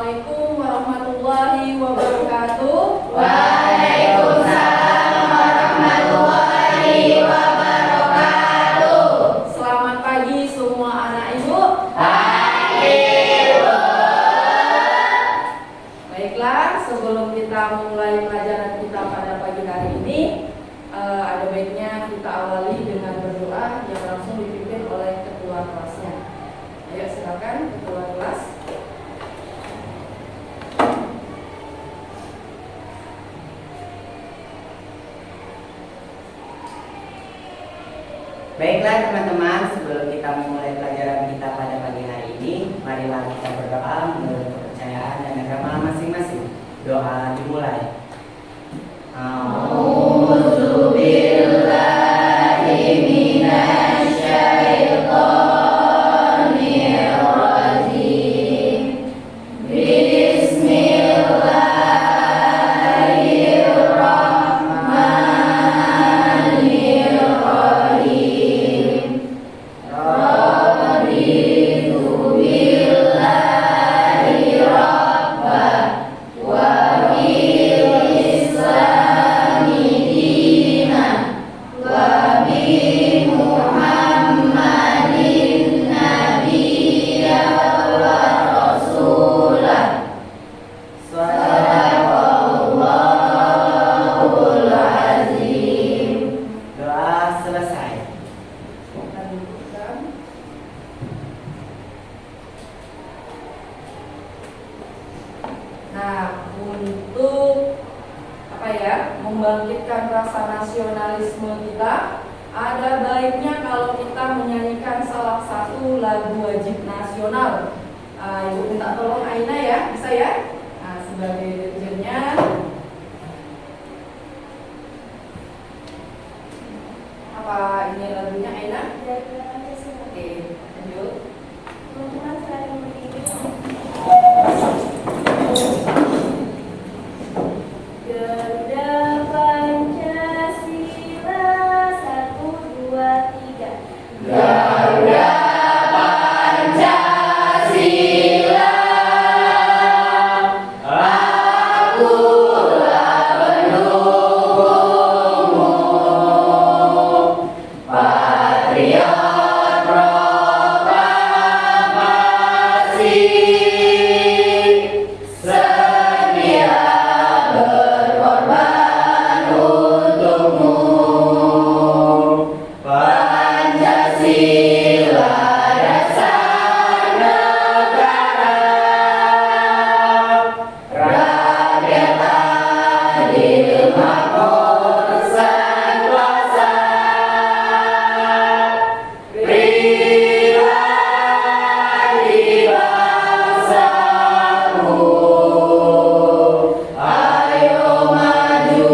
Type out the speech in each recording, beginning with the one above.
Assalamualaikum warahmatullahi wabarakatuh. Waalaikumsalam warahmatullahi wabarakatuh. Selamat pagi semua anak ibu. Pagi, Bu. Baiklah, sebelum kita mulai pelajaran kita pada pagi hari ini, ada baiknya kita awali dengan berdoa yang langsung dipimpin oleh ketua kelasnya. Ayo silakan ketua kelas. Baiklah teman-teman, sebelum kita memulai pelajaran kita pada pagi hari ini, marilah kita berdoa menurut kepercayaan dan agama masing-masing. Doa dimulai. A'udzubillahi minasyaitonirrajim. Bismillahirrahmanirrahim. Raditu billahi rabban wa bil islami dinan wa bi Muhammadin nabiyyan wa rasulan. Sadaqallahul azim. Doa selesai. Nah, untuk membangkitkan rasa nasionalisme kita, ada baiknya kalau kita menyanyikan salah satu lagu wajib nasional. Ibu minta tolong Aina ya, bisa ya? Nah, sebagai dirjennya. Apa ini lagunya Aina? Oke, lanjut. Garuda Pancasila 1, 2, 3. Garuda Pancasila, akulah pendukungmu, patriot proklamasi, sedia berkorban untukmu. Pancasila dasar negara, rakyat adil makmur sentosa. Pribadi bangsaku, ayo maju,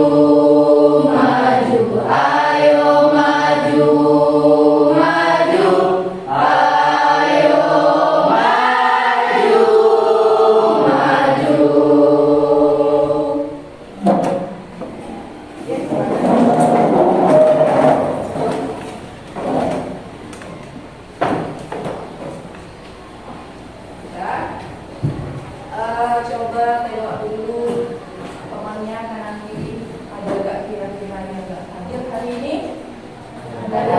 maju, ayo maju, maju, ayo maju, maju. Ya. Coba tengok dulu temannya kanan kiri, ada gak kira-kiranya gak hadir hari ini? Ada.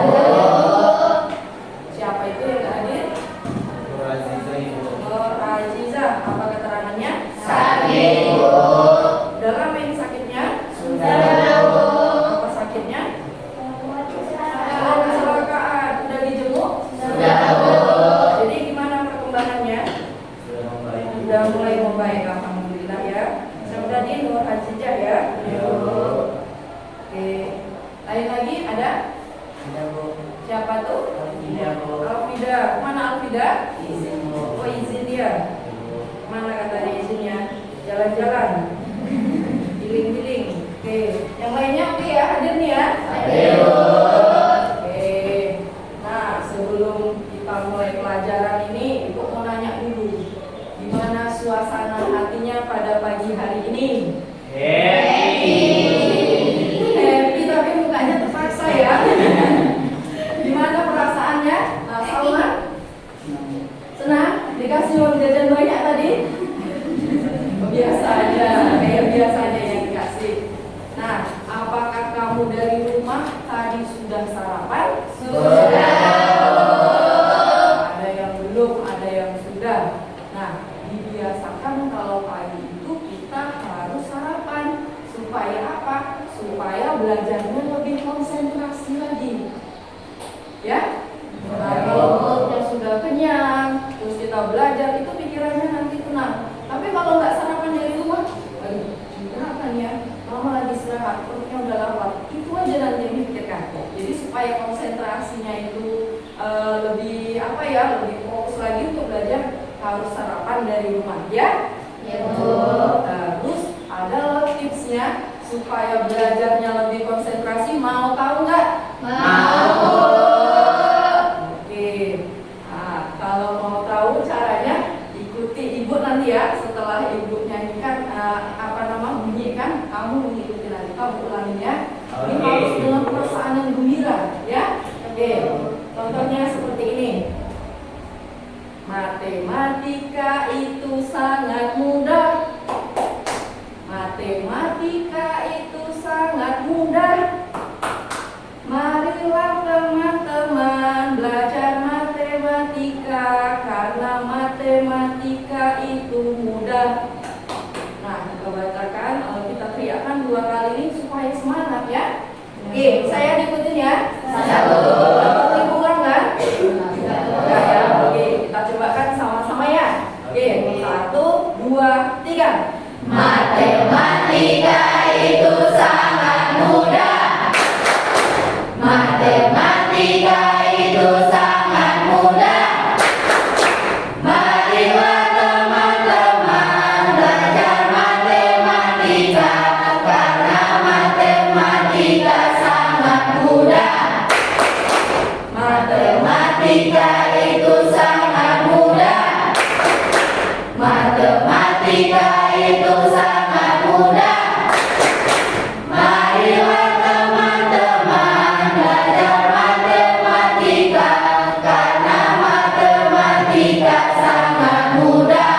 Siapa itu yang gak hadir? Nur Aziza. Apa keterangannya? Sakit, Bu. Udah lama ini sakitnya? Sudah, Bu. Apa sakitnya? Oh, kecelakaan. Udah dijenguk? Sudah, Bu. Jadi gimana perkembangannya? Sudah mulai membaik, alhamdulillah ya. Saya tadi Nur Aziza ya. Oke. Lain lagi ada? Siapa tuh? Alfida. Mana Alfida? Oh, izin dia. Mana katanya izinnya? Jalan-jalan. Giling-giling. Oke. Yang lainnya oke ya, hadir nih ya? Hadir, Bu. Oke. Nah, sebelum kita mulai pelajaran ini, Ibu mau nanya dulu. Gimana suasana hatinya pada pagi hari ini? Happy tapi mukanya terpaksa ya. Gimana perasaannya? Salma? Senang? Dikasih uang jajan banyak tadi? kamu dari rumah tadi sudah sarapan? Ada yang belum, ada yang sudah. Nah, dibiasakan kalau pagi itu kita harus sarapan. Supaya apa? Supaya belajarnya lebih konsentrasi lagi. Ya? Nah, kalau perutnya sudah kenyang, terus kita belajar, itu pikirannya nanti tenang. Tapi kalau nggak sarapan dari rumah, aduh, kenapa ya? Mama lagi istirahat, perutnya udah lapar. Itu aja nanti yang dipikirkan. Jadi supaya konsentrasinya itu lebih apa ya, lebih fokus lagi untuk belajar, harus sarapan dari rumah, ya? Ya, Bu. Terus ada loh tipsnya supaya belajarnya lebih konsentrasi. Mau tahu nggak? Mau. Oke. Nah, kalau mau tahu caranya, ikuti ibu nanti ya. Setelah ibu nyanyikan bunyikan, kamu mengikuti nanti. Kamu ulangin ya. Ini Oke. harus dengan perasaan yang gembira, ya. Oke. Contohnya seperti ini. Matematika itu sangat mudah. Matematika itu sangat mudah. Marilah teman-teman belajar matematika, karena matematika itu mudah. Nah, kita bacakan, kita teriakkan 2 kali ini supaya semangat ya. Oke, saya diikutin ya. Ibu ulang kan? Enggak ya. Oke, kita cobakan sama-sama ya. Oke, 1, 2, 3. Matematika itu sangat mudah. Matematika itu sangat mudah. Marilah teman-teman belajar matematika, karena matematika sangat mudah. Matematika itu sangat mudah. Matematika itu sangat mudah. Marilah teman-teman belajar matematika, karena matematika sangat mudah.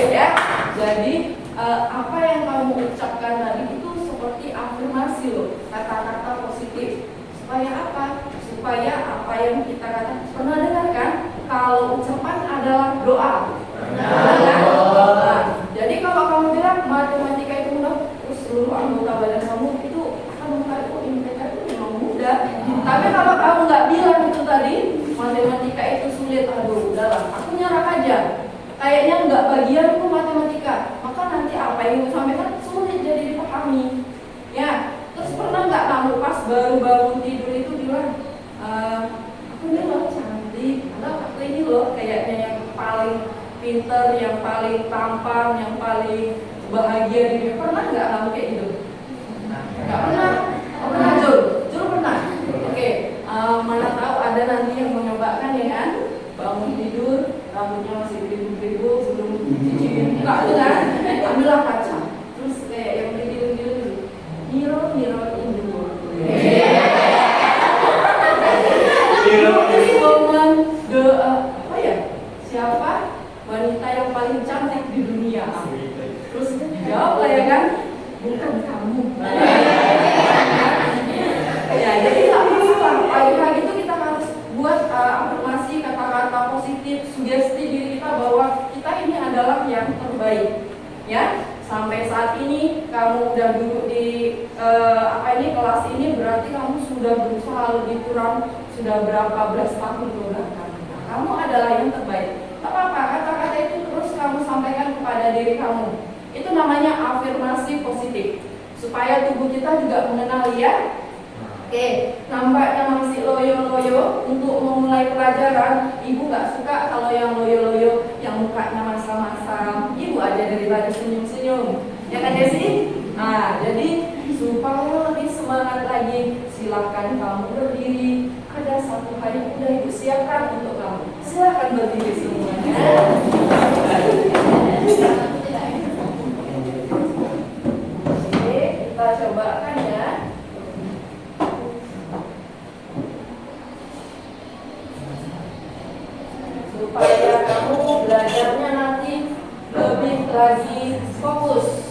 Ya. Jadi apa yang kamu ucapkan tadi itu seperti afirmasi loh, kata-kata positif. Supaya apa? Supaya apa yang kita katakan, pernah dengar kan? Kalau ucapan adalah doa. Nah, jadi kalau kamu bilang matematika itu mudah, terus seluruh anggota badan kamu itu akan mengatakan, oh ini mereka itu memang mudah. Tapi kalau kamu nggak bilang itu tadi, matematika itu sulit, aduh udahlah, aku nyerah aja. Kayaknya nggak bagian itu matematika, maka nanti apa yang kamu sampaikan sulit jadi dipahami. Ya, terus pernah nggak kamu pas baru bangun tidur itu bilang, aku ini loh cantik, atau aku ini loh kayaknya yang paling pinter, yang paling tampan, yang paling bahagia di dunia. Pernah nggak kamu kayak gitu? Nggak pernah. Oh, pernah Jul? Jul pernah? Oke, mana tahu ada nanti yang menyobakan ya kan? Bangun tidur, rambutnya masih beribu-beribu sebelum cuci muka itu kan? Ambillah kaca, terus kayak yang beribu-beribu dulu. Mirror in the world. Jadi momen siapa wanita yang paling cantik di dunia? Terus jawab lah ya kan, bukan kamu. Ya, jadi nggak masalah. Pagi-pagi itu kita harus buat afirmasi, kata-kata positif, sugesti diri kita bahwa kita ini adalah yang terbaik. Ya, sampai saat ini kamu udah duduk di kelas ini, berarti kamu sudah berusaha lebih kurang sudah berapa belas tahun ke belakang. Nah, kamu adalah yang terbaik. Tak apa-apa, kata-kata itu terus kamu sampaikan kepada diri kamu. Itu namanya afirmasi positif. Supaya tubuh kita juga mengenali ya. Oke, nampaknya masih loyo-loyo untuk memulai pelajaran. Ibu nggak suka kalau yang loyo-loyo, yang mukanya masam-masam. Ibu aja dari tadi senyum-senyum. Ya kan Desi? Nah, jadi supaya lebih semangat lagi, silakan kamu berdiri. Ada satu hari udah Ibu siapkan untuk kamu. Silakan berdiri semuanya. Oke, kita cobakan ya. Supaya kamu belajarnya nanti lebih lagi fokus.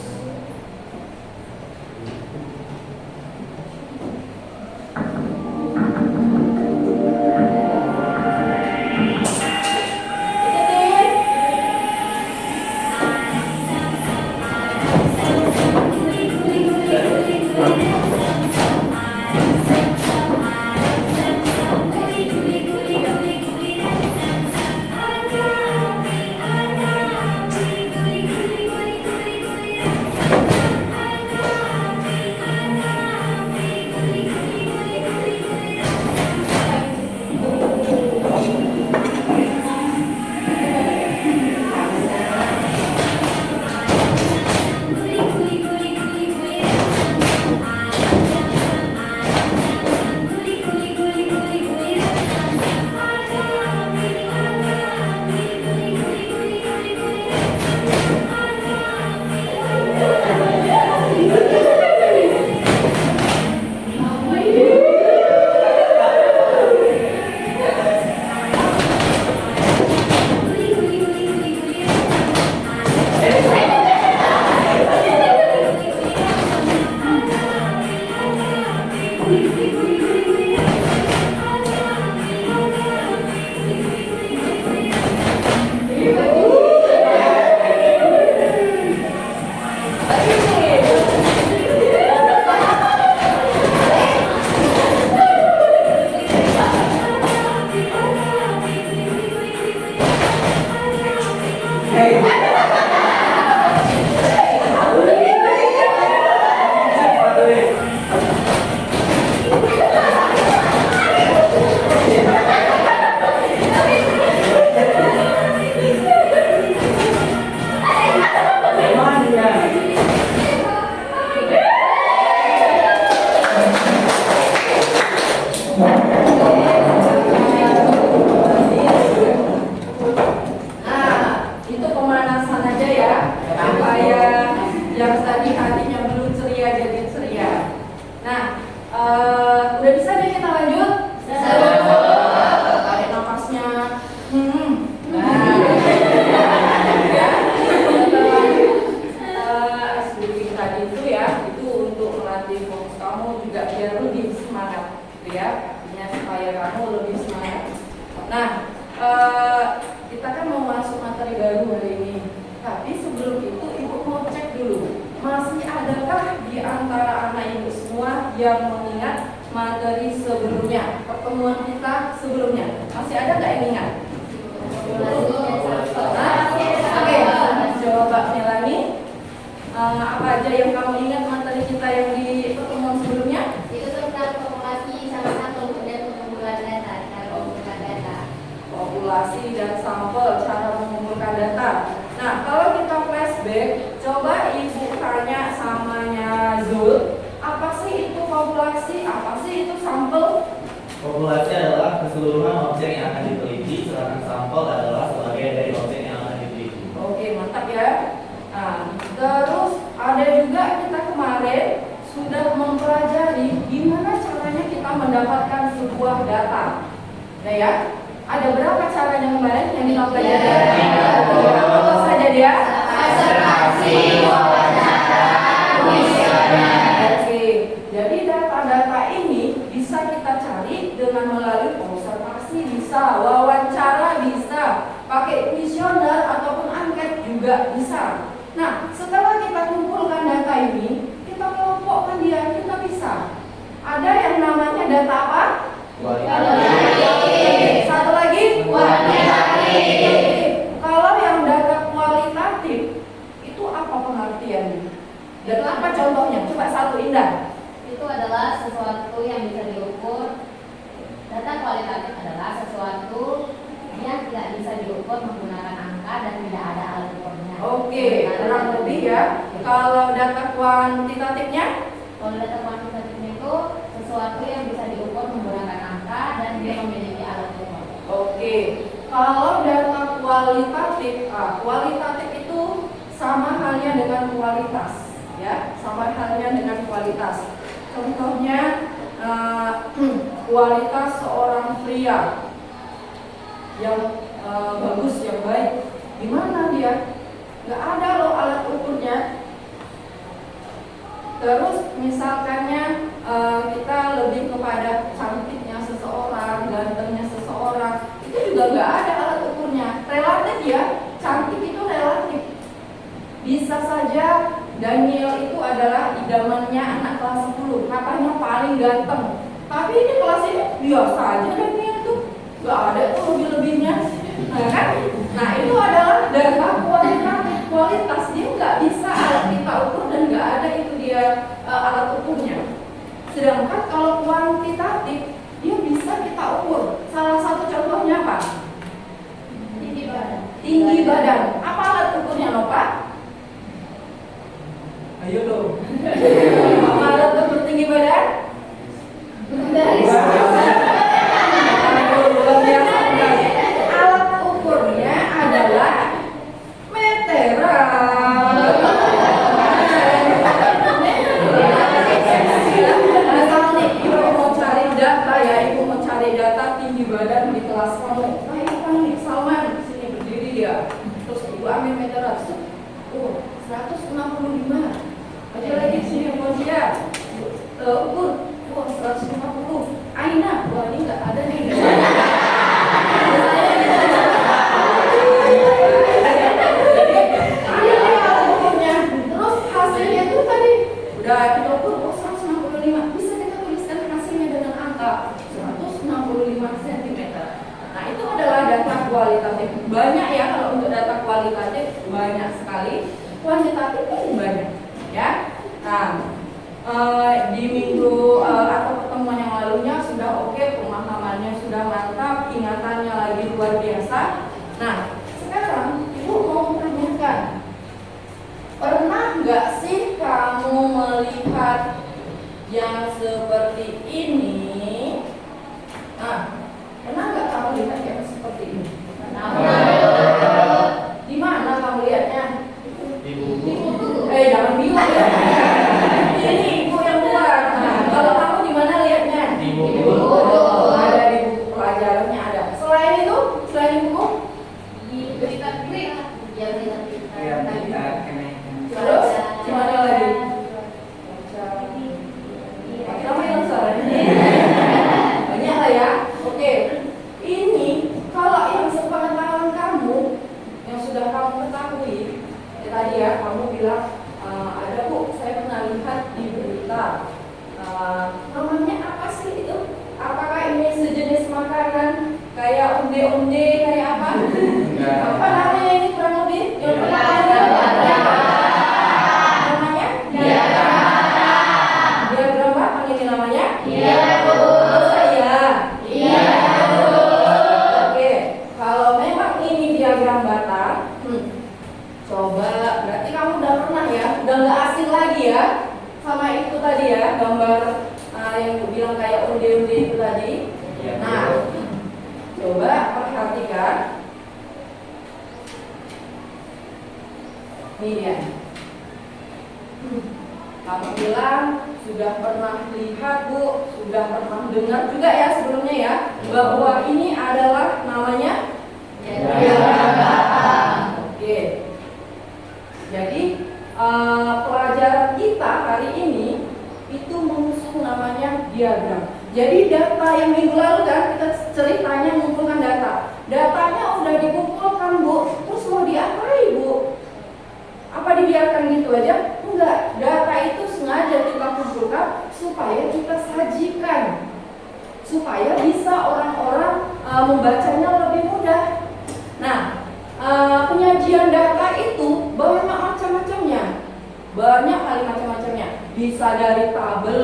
Udah bisa nih kita lanjut? Tarik nafasnya. Sedikit tadi itu ya, itu untuk melatih fokus kamu juga biar lebih semangat, gitu ya. Artinya supaya kamu lebih semangat. Nah, kita kan mau masuk materi baru hari ini. Tapi sebelum itu ibu mau cek dulu, masih adakah di antara anak ibu semua yang mengingat materi sebelumnya, pertemuan kita sebelumnya? Masih ada nggak yang ingat? Oke, coba Melani, apa aja yang kamu ingat materi kita yang di pertemuan sebelumnya? Itu tentang populasi sama sampel dan pengumpulan data, cara mengumpulkan data. Populasi dan sampel, cara mengumpulkan data. Nah, kalau kita flashback, coba ibu tanya samanya Zul, apa sih itu populasi, apa sih itu sampel? Populasi adalah keseluruhan objek yang akan diteliti, sedangkan sampel adalah sebagai dari objek yang akan diteliti. Oke, mantap ya. Nah, terus ada juga kita kemarin sudah mempelajari gimana caranya kita mendapatkan sebuah data. Nah ya, ada berapa caranya kemarin yang kita pelajari? Apa saja dia? Observasi, wawancara, kuesioner. Oke, jadi data-data ini bisa kita cari dengan melalui observasi, bisa wawancara, bisa pakai kuesioner ataupun angket juga bisa. Nah, setelah kita kumpulkan data ini, kita kelompokkan dia, kita bisa. Ada yang namanya data apa? Kualitatif. Satu lagi? Kuantitatif. Kalau yang data kualitatif, itu apa pengertiannya? Dan apa contohnya? Coba satu Indah. Itu adalah sesuatu yang bisa diukur. Data kualitatif adalah sesuatu yang tidak bisa diukur menggunakan angka dan tidak ada alat ukurnya. Oke, kurang lebih ya. Kalau data kuantitatifnya? Kalau data kuantitatifnya itu sesuatu yang bisa diukur menggunakan angka dan dia memiliki alat ukur. Oke. Kalau data kualitatif, kualitatif itu sama halnya dengan kualitas, ya, sama halnya dengan kualitas. Contohnya kualitas seorang pria yang bagus, yang baik. Gimana dia? Nggak ada loh Terus misalkannya kita lebih kepada cantiknya seseorang, gantengnya seseorang, itu juga nggak ada alat ukurnya. Relatif ya, cantik itu relatif. Bisa saja Daniel itu adalah idamannya anak kelas 10, katanya paling ganteng. Tapi ini kelas ini biasa aja Daniel tuh, nggak ada tuh lebih-lebihnya. Nah kan, nah itu adalah data kualitas, dia nggak bisa alat kita ukur dan nggak ada itu dia alat ukurnya. Sedangkan kalau kuantitatif dia bisa kita ukur. Salah satu contohnya apa? Tinggi badan. Tinggi badan. Apa alat ukurnya loh Pak? Ayo dong. Apa alat ukur tinggi badan? Luar biasa. Alat ukurnya adalah meteran. Misalnya nih, ibu mau cari data ya, ibu mau cari data tinggi badan di kelas kamu. Nah ini kan nih, Salman sini berdiri dia. Terus ibu ambil meteran. Oh, 165. Aja lagi sini mau dia. Ukur. Oh, 150. Aina, wah ini nggak ada nih. Terus hasilnya itu tadi udah kita ukur, oh 165. Bisa kita tuliskan hasilnya dengan angka 165 cm. Nah itu adalah data kualitatif. Banyak ya kalau untuk data kualitatif, banyak sekali. Kuantitatif pun banyak ya. Nah di minggu atau pertemuan yang lalunya sudah oke, pemahamannya sudah mantap, ingatannya lagi luar biasa. Nah sekarang ibu mau menanyakan, pernah nggak sih kamu melihat yang seperti ini? Nah, pernah nggak kamu lihat yang seperti ini? Di mana kamu lihatnya? Di buku. Jangan bilang ya. Ini ibu yang buat. Nah, kalau kamu di mana lihatnya? Di buku. Ada di buku pelajarannya ada. Selain itu, selain buku, Di berita ya berita Ya, kita kenaikan. terus di mana lagi? Kamu yang salah. Banyak lah ya. Oke. Ini kalau yang sepengetahuan kamu, yang sudah kamu ketahui, ya tadi ya kamu bilang ada Bu, saya pernah lihat di berita. Namanya apa sih itu? Apakah ini sejenis makanan kayak onde-onde kayak apa? Enggak. Apa namanya ini kurang lebih? Yang pernah ada? Namanya? Diagram apa ini namanya? Masa ya? Oke, kalau memang ini diagram batang, coba berarti kamu udah pernah ya, udah nggak asing lagi ya sama itu tadi ya, gambar yang aku bilang kayak onde-onde itu tadi. Iya. Nah, coba perhatikan. Ini dia. Kamu bilang sudah pernah lihat Bu, sudah pernah dengar juga ya sebelumnya ya, bahwa ini adalah namanya Oke. Jadi pelajaran kita hari ini itu mengusung namanya diagram. Jadi data yang minggu lalu kan kita ceritanya mengumpulkan data. Datanya udah dikumpulkan Bu, terus mau diapain Bu? Apa dibiarkan gitu aja? Enggak. Data itu sengaja kita kumpulkan supaya kita sajikan, supaya bisa orang-orang membacanya lebih mudah. Nah, penyajian data itu banyak macam-macamnya, banyak kali macam-macamnya. Bisa dari tabel,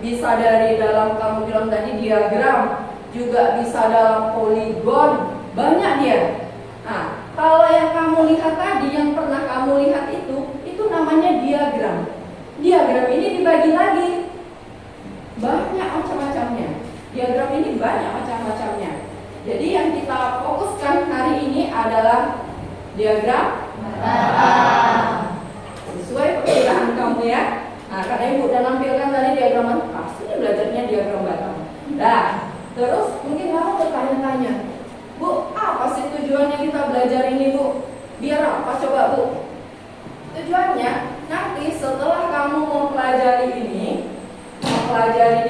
bisa dari dalam kamu bilang tadi diagram, juga bisa dalam poligon, banyak dia. Nah, kalau yang kamu lihat tadi, yang pernah kamu lihat itu namanya diagram. Diagram ini dibagi lagi, banyak macam-macamnya. Diagram ini banyak macam-macamnya. Jadi yang kita fokuskan hari ini adalah diagram sesuai perkiraan kamu ya. Nah, karena ibu udah nampilkan tadi diagram pasti belajarnya diagram batang. Nah, terus mungkin kamu bertanya-tanya, Bu, apa sih tujuannya kita belajar ini Bu? Biar apa coba Bu? Tujuannya nanti setelah kamu mempelajari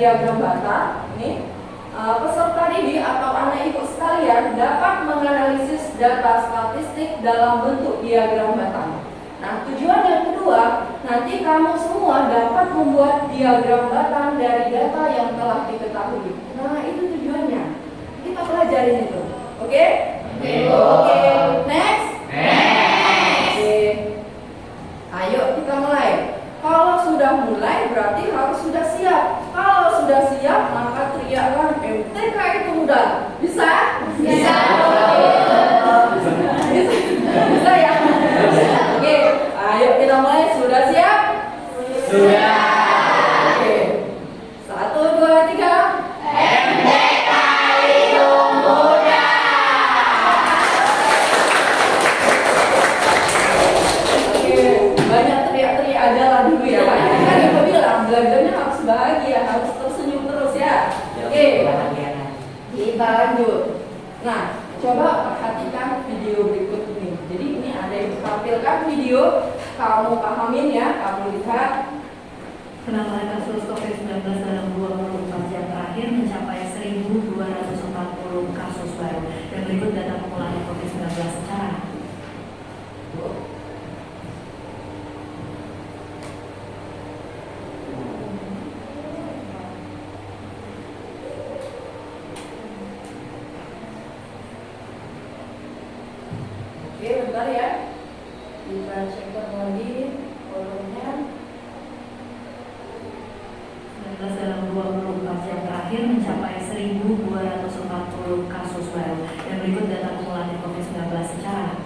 diagram bata, ini peserta didik atau anak ibu sekalian dapat menganalisis data statistik dalam bentuk diagram batang. Nah, tujuan yang kedua, nanti kamu semua dapat membuat diagram batang dari data yang telah diketahui. Nah, itu tujuannya. Kita pelajarin itu. Oke? Oke. Next. Oke. Ayo kita mulai. Kalau sudah mulai berarti harus sudah siap. Kalau sudah siap maka teriakkan MTK itu mudah. Bisa? Bisa. Bisa ya? Oke, ayo kita mulai. Sudah siap? Sudah. Oke. 1, 2, 3. MTK itu mudah. Oke, banyak teriak-teriak aja lah dulu ya Pak. Kan Ibu bilang belajarnya harus bahagia, harus tersenyum terus ya. Oke, kita lanjut. Nah, coba perhatikan video berikut ini. Jadi ini ada yang ditampilkan video, kamu pahamin ya, kamu lihat. Penambahan kasus COVID-19 dalam 24 jam terakhir mencapai 1.240 kasus baru. Dan berikut data pemulangan COVID-19 secara Oke, bentar ya. Kita cek lagi volumenya. 19 dalam 24 jam terakhir mencapai 1.240 kasus baru. Dan berikut data pemulangan COVID-19 secara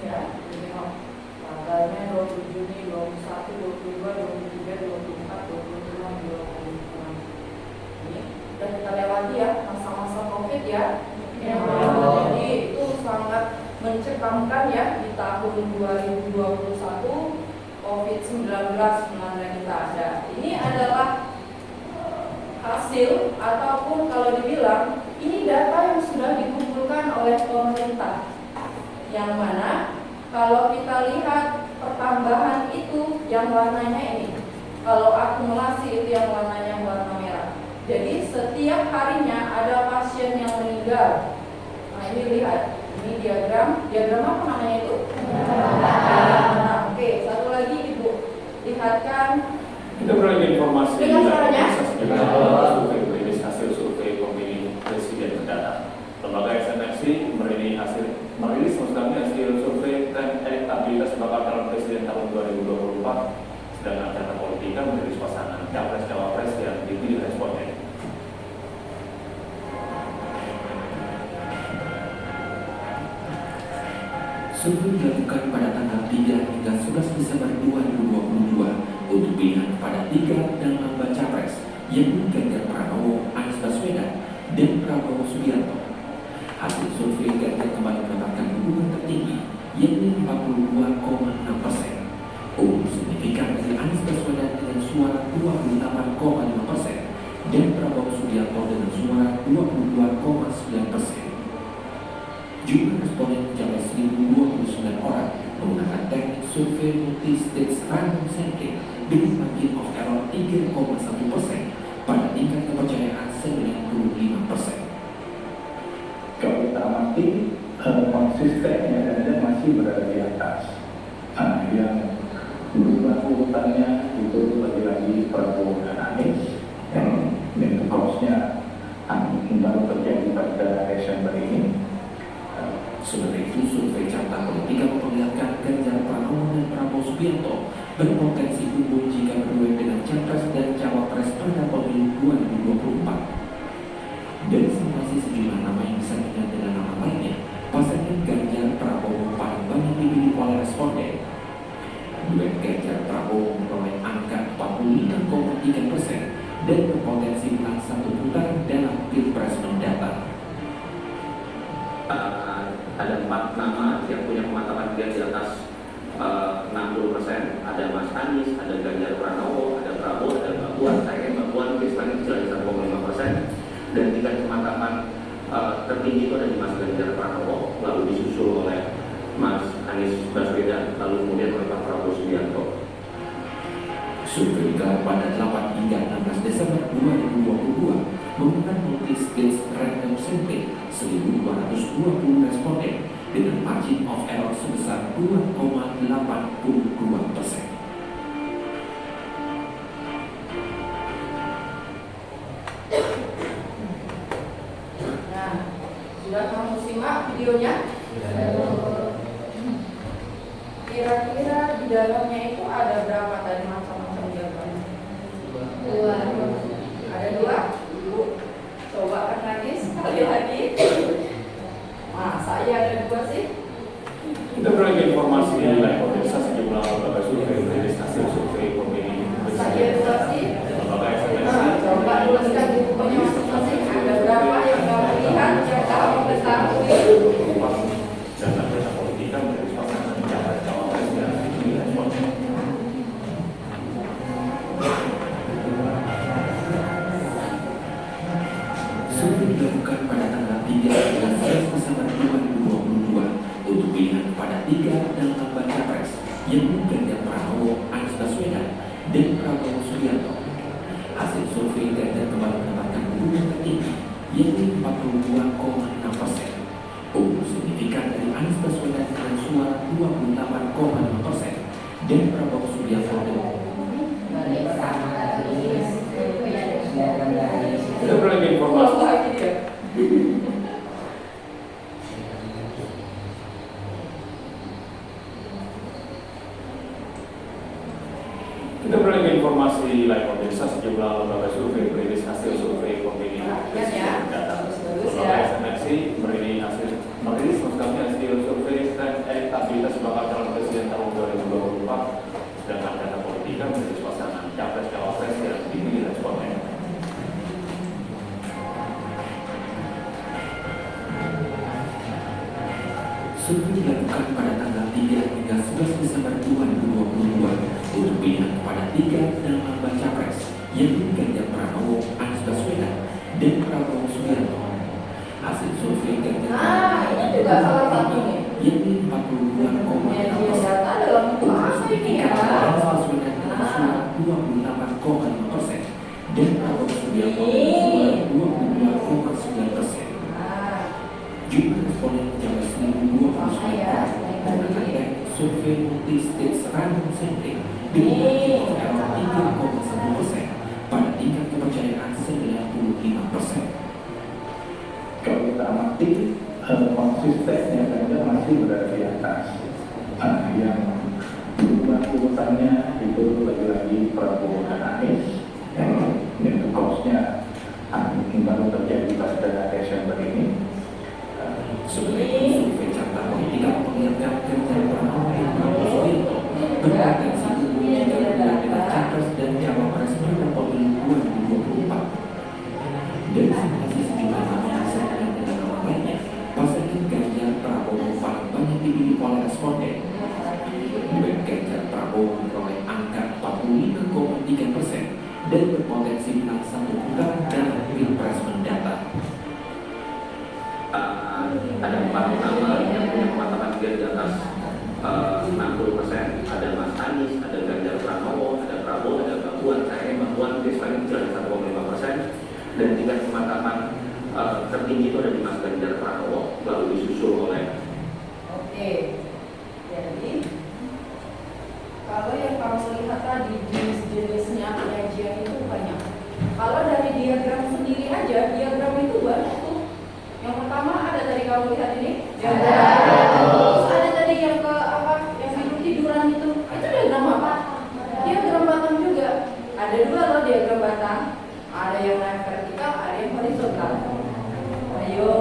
Ya, tengok tanggalnya 20 Juni, 21, 22, 23, 24, 25, 26. Ini udah kita lewati ya masa-masa COVID ya. Ya. Jadi itu sangat mencekamkan ya di tahun 2021 COVID-19 melanda kita ada. Ini adalah hasil ataupun kalau dibilang ini data yang sudah dikumpulkan oleh pemerintah. Yang mana kalau kita lihat pertambahan itu yang warnanya ini, kalau akumulasi itu yang warnanya warna merah. Jadi setiap harinya ada pasien yang meninggal. Nah ini lihat, ini diagram apa namanya itu? Nah, oke, satu lagi Ibu lihatkan. Kita beralih informasi Dengan suaranya? survei hasil survei pemilih presiden mendatang. Lembaga SMFC merilis maksud kami hasil survei tren elektabilitas bakal calon presiden tahun 2024, sedangkan data politika merilis pasangan capres cawapres yang dipilih responden. Survei dilakukan pada tanggal 3 hingga 11 Desember 2022 untuk pilihan pada 3 dan 4 baca pres, yakni Ganjar Pranowo, Anies Baswedan, dan Prabowo Subianto. Hasil survei Ganjar kembali mendapatkan dukungan tertinggi, yakni 52,6%. Unggul signifikan dari Anies Baswedan dengan suara 28,5% dan Prabowo Subianto dengan suara 22,9%. Jumlah responden mencapai 1.029 orang menggunakan teknik survei multi-stage random sampling dengan margin of error 3,1% pada tingkat kepercayaan 95%. Kalau kita amati konsistennya Ganjar masih berada di atas. Nah, yang berubah urutannya itu lagi-lagi Prabowo dan Anies, yang crossnya baru terjadi pada Desember ini. Sementara itu, survei carta politika memperlihatkan Ganjar Pranowo dan Prabowo Subianto berpotensi unggul jika berduet dengan capres dan cawapres pada pemilu 2024. Dari simulasi sejumlah nama yang bisa diganti dengan nama lainnya, pasangan Ganjar Prabowo paling banyak dipilih oleh responden. Duet Ganjar Prabowo memperoleh angka 45,3% dan berpotensi menang satu putaran dalam pilpres mendatang. Ada 4 nama yang punya pemantapan dia di atas 60%. Ada Mas Anies, ada Ganjar Pranowo, ada Prabowo, ada Mbak Puan. Saya Mbak Puan, lagi jelas dan tingkat kematangan tertinggi itu ada di Mas Ganjar Pranowo, lalu disusul oleh Mas Anies Baswedan, lalu kemudian oleh Pak Prabowo Subianto. Survei digelar pada 8 hingga 16 Desember 2022 menggunakan multi-stage random sampling 1.220 responden dengan margin of error sebesar 2,82%. Nah, sudah kamu simak videonya? Kira-kira di dalamnya itu ada berapa tadi macam-macam jawabannya? 2. Ada 2? Coba kan lagi, sekali lagi. Masa iya ada 2 sih? Kita beralih ke informasi nilai pemirsa sejumlah lembaga survei merilis hasil survei pemilih Masa iya 2 sih? lembaga Nah, SMSI coba tuliskan di bukunya masing-masing. Ada berapa yang kamu lihat, yang kamu ketahui? dan data politika merilis pasangan capres cawapres yang dipilih respon. Survei dilakukan pada tanggal 3 hingga 11 Desember 2022 untuk pilihan kepada 3 dan 4 baca pres yang Ganjar Pranowo, Anies Baswedan, dan Prabowo Subianto. Hasil survei Ganjar kembali mendapatkan dukungan tertinggi, yaitu 42,6%. Unggul signifikan dari Anies Baswedan dengan suara 28,5% dan Prabowo Subianto dengan Balik sama lagi. Kita beralih ke informasi. Lagi dia. Kita beralih ke informasi lain pemirsa sejumlah lembaga survei merilis hasil survei pemilih presiden mendatang. Lembaga SMSI merilis hasil survei tren elektabilitas bakal calon presiden tahun 2024, sedangkan data politika merilis pasangan capres cawapres yang dipilih responden. survei dilakukan pada tanggal 3 hingga 11 Desember 2022 untuk pilihan kepada 3 dan 4 baca pres yang Ganjar Pranowo, Anies Baswedan, dan Prabowo Subianto. Hasil survei Ganjar Ini juga salah satu nih. yaitu 42,6%. Media data dalam bentuk apa ini ya? Anies Baswedan dengan suara 28,5% dan Prabowo Subianto dengan suara 22,9%. Jumlah responden mencapai 1.029 menggunakan survei multi-stage random sampling dengan margin of error 3,1% pada tingkat kepercayaan 95%. Kalau kita amati konsistennya Ganjar masih berada di atas. Yang berubah urutannya itu lagi-lagi Prabowo dan Anies, yang cost-nya mungkin baru terjadi pada Desember ini. Sebenarnya survei carta politika memperlihatkan Ganjar Pranowo dan Prabowo Subianto berpotensi unggul jika berhadapan dengan capres dan cawapres pada pemilu 2024. Dari simulasi sejumlah nama disandingkan dengan nama lainnya, pasangan Ganjar Prabowo paling banyak dipilih oleh responden. Duet Ganjar Prabowo memperoleh angka 45,3% dan berpotensi menang satu putaran dalam pilpres mendatang. Ada 4 nama yang punya kematangan di atas 60%. Ada Mas Anies, ada Ganjar Pranowo, ada Prabowo, ada Mbak Puan. Saya Mbak Puan biasanya mencapai 1,5%, dan tingkat kematangan tertinggi itu ada di Mas Ganjar Pranowo, lalu disusul oleh. Oke, jadi kalau yang kamu lihat tadi jenis-jenisnya penyajian itu banyak. Kalau dari diagram sendiri aja, diagram itu banyak tuh. Yang pertama ada tadi kamu lihat ini, terus ada tadi yang ke apa, yang tidur-tiduran itu diagram apa? Diagram batang juga. Ada 2 loh diagram batang. Ada yang naik vertikal, ada yang horizontal. Ayo,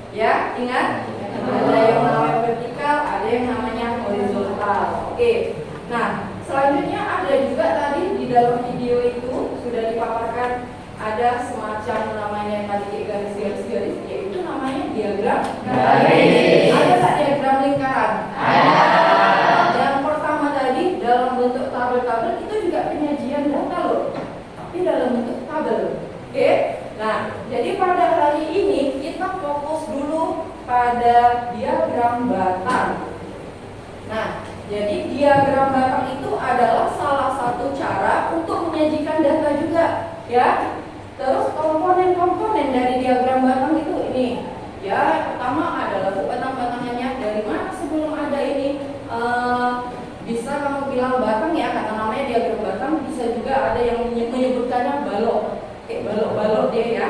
ya ingat, ada yang namanya vertikal, ada yang namanya horizontal. Oke, nah selanjutnya ada juga tadi di dalam video itu sudah dipaparkan ada semacam namanya tadi garis-garis, yaitu namanya diagram garis. Ada nggak diagram lingkaran? Ada. Yang pertama tadi dalam bentuk tabel-tabel itu juga penyajian data loh, tapi dalam bentuk tabel. Oke, nah jadi ada diagram batang. Nah, jadi diagram batang itu adalah salah satu cara untuk menyajikan data juga, ya. Terus komponen-komponen dari diagram batang itu ini, ya. Pertama adalah batang-batangannya dari mana sebelum ada ini. Bisa kamu bilang batang ya, karena namanya diagram batang. Bisa juga ada yang menyebutkannya balok, kayak balok-balok dia ya.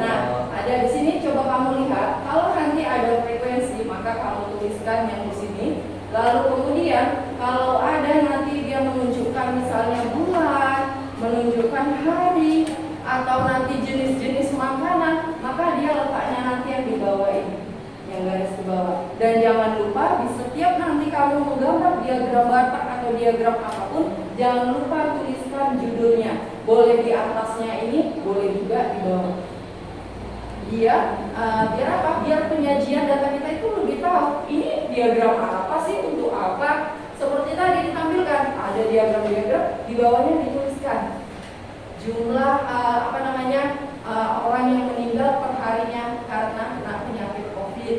Nah, ada di sini coba kamu lihat. Kalau nanti ada frekuensi, maka kamu tuliskan yang di sini. Lalu kemudian kalau ada nanti dia menunjukkan misalnya bulan, menunjukkan hari, atau nanti jenis-jenis makanan, maka dia letaknya nanti yang di bawah ini, yang garis ke bawah. Dan jangan lupa di setiap nanti kamu menggambar diagram batang atau diagram apapun, jangan lupa tuliskan judulnya. Boleh di atasnya ini, boleh juga di bawah. Biar apa? Biar penyajian data kita itu lebih tahu ini diagram apa sih, untuk apa. Seperti tadi ditampilkan ada diagram-diagram, di bawahnya dituliskan jumlah orang yang meninggal perharinya karena kena penyakit COVID,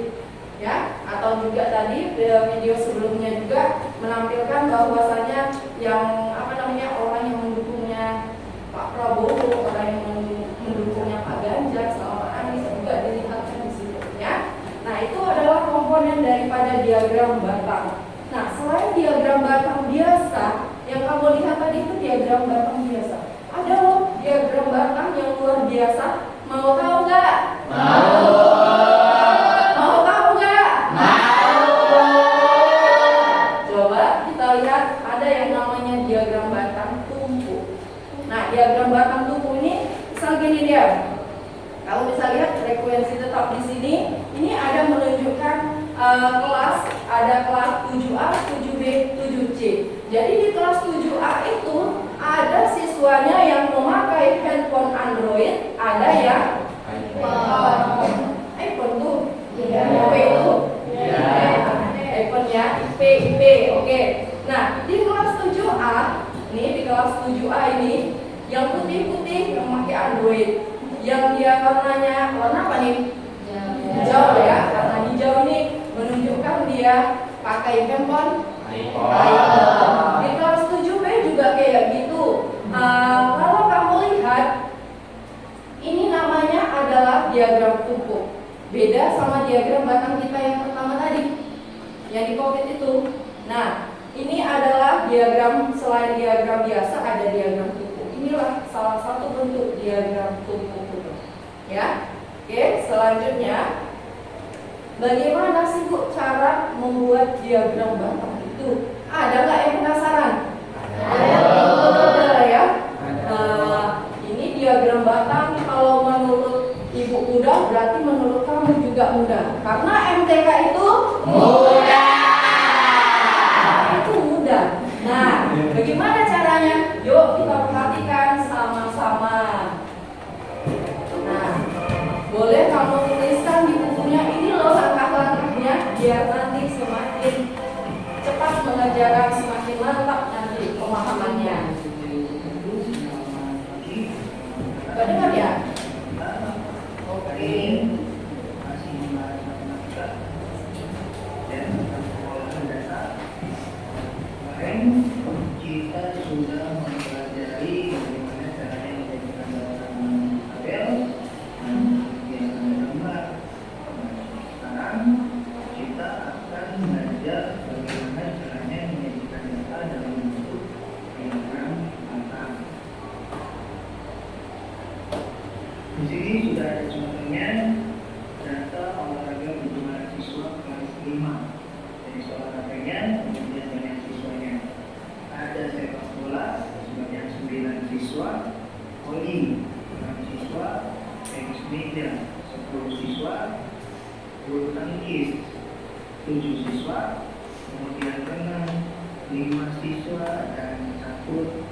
ya. Atau juga tadi video sebelumnya juga menampilkan bahwasanya yang orang yang mendukungnya Pak Prabowo, orang yang mendukungnya Pak Ganjar sama Anies juga dilihatkan di situ, ya. Nah, itu adalah komponen daripada diagram batang. Nah, selain diagram batang biasa yang kamu lihat tadi itu diagram batang biasa. Ada loh diagram batang yang luar biasa. Mau tahu nggak? Mau. Mau tahu nggak? Mau. Coba kita lihat, ada yang namanya diagram batang tumpu. Nah, diagram batang tumpu ini misal gini dia. Kamu bisa lihat frekuensi tetap di sini. Ini ada menunjukkan kelas, ada kelas 7A, 7B, 7C. Jadi di kelas 7A itu ada siswanya yang memakai handphone Android, ada yang iPhone tuh, IP itu, iPhone ya, IP, oke. Nah, di kelas 7A, di kelas 7A ini, yang putih-putih yang memakai Android. Yang dia warnanya warna apa nih? Hijau ya, karena hijau ini menunjukkan dia pakai handphone iPhone. Di kelas 7B juga kayak gitu. Kalau kamu lihat, ini namanya adalah diagram tumpuk. Beda sama diagram batang kita yang pertama tadi, yang di COVID itu. Nah, ini adalah diagram, selain diagram biasa ada diagram tumpuk. Inilah salah satu bentuk diagram tumpuk. Ya, oke. Selanjutnya, bagaimana sih Bu cara membuat diagram batang itu? Ada nggak yang penasaran? Ada ya. Ini diagram batang kalau menurut Ibu mudah, berarti menurut kamu juga mudah. Karena MTK itu mudah. Itu mudah. Nah, bagaimana caranya? Yuk kita perhatikan sama-sama. Boleh kamu tuliskan di bukunya, ini loh langkah-langkahnya, biar nanti semakin cepat mengerjakan, semakin mantap nanti pemahamannya. Gak dengar ya? Oke. Kita sudah mempelajari bagaimana caranya menjadikan tabel. Sekarang kita akan belajar bagaimana caranya menyajikan data dalam bentuk diagram batang. Di sini sudah ada contohnya data olahraga berjumlah siswa kelas 5. Jadi olahraganya kemudian banyak siswanya. Ada sepak bola sebanyak 9 siswa, voli 6 siswa, tenis meja 10 siswa, bulu tangkis 7 siswa, kemudian renang 5 siswa, dan catur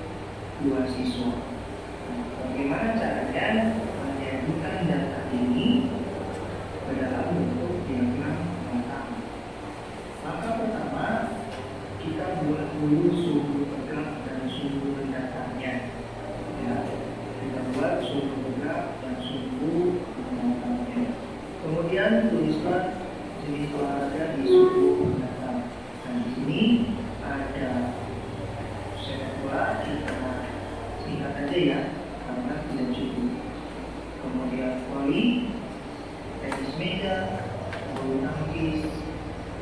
2 siswa. Nah, bagaimana caranya menyajikan data ini ke dalam bentuk diagram batang? Maka pertama kita buat dulu sumbu tegak dan sumbu rendatannya. Ya, kita buat sumbu tegak dan sumbu rendatannya. Kemudian tuliskan jenis aja ya, karena tidak cukup. Kemudian voli, tenis meja, bulu tangkis,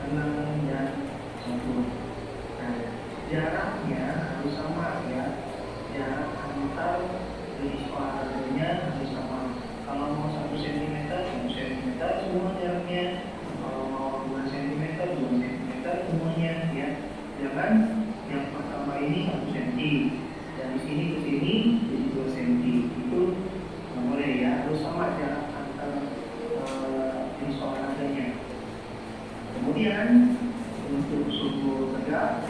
renang, dan catur. Nah, jaraknya harus sama ya, jarak antar jenis olahraganya harus sama. Kalau mau 1 cm, 1 cm semua jaraknya. Kalau mau 2 cm, 2 cm semuanya ya. Jangan yang pertama ini 1 cm, dari sini ke sini jadi 2 cm. Itu nggak boleh ya, harus sama jarak antar jenis olahraganya. Kemudian untuk suhu tegak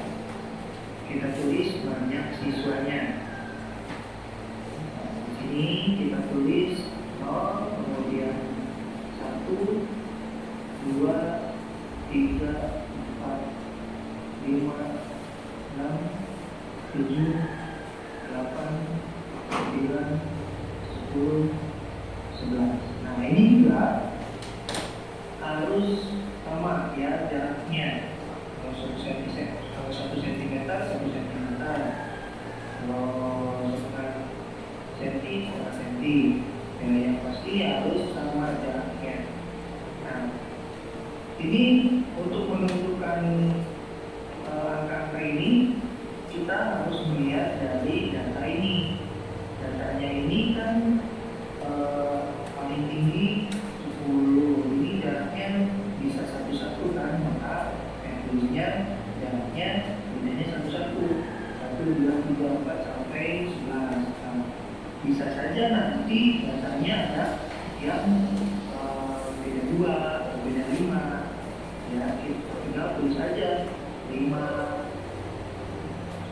kita tulis banyak siswanya. Di sini kita tulis 0, kemudian 1, 2, 3, 4, 5, 6, 7, 8, 9, 10, 11. Nah ini juga harus sama ya jaraknya. Kalau 1 cm, 1 cm, kalau setengah cm, ya, yang pasti harus sama jaraknya. Nah, ini untuk menentukan angka-angka ini kita harus melihat dari data ini. Datanya ini kan paling tinggi 10, ini jaraknya bisa 1-1 kan, maka tulisnya jaraknya bedanya 1-1, 1, 2, 3, 4 sampai 11. Nah, bisa saja nanti datanya ada yang beda 2 atau beda 5 ya, kita tinggal tulis saja 5,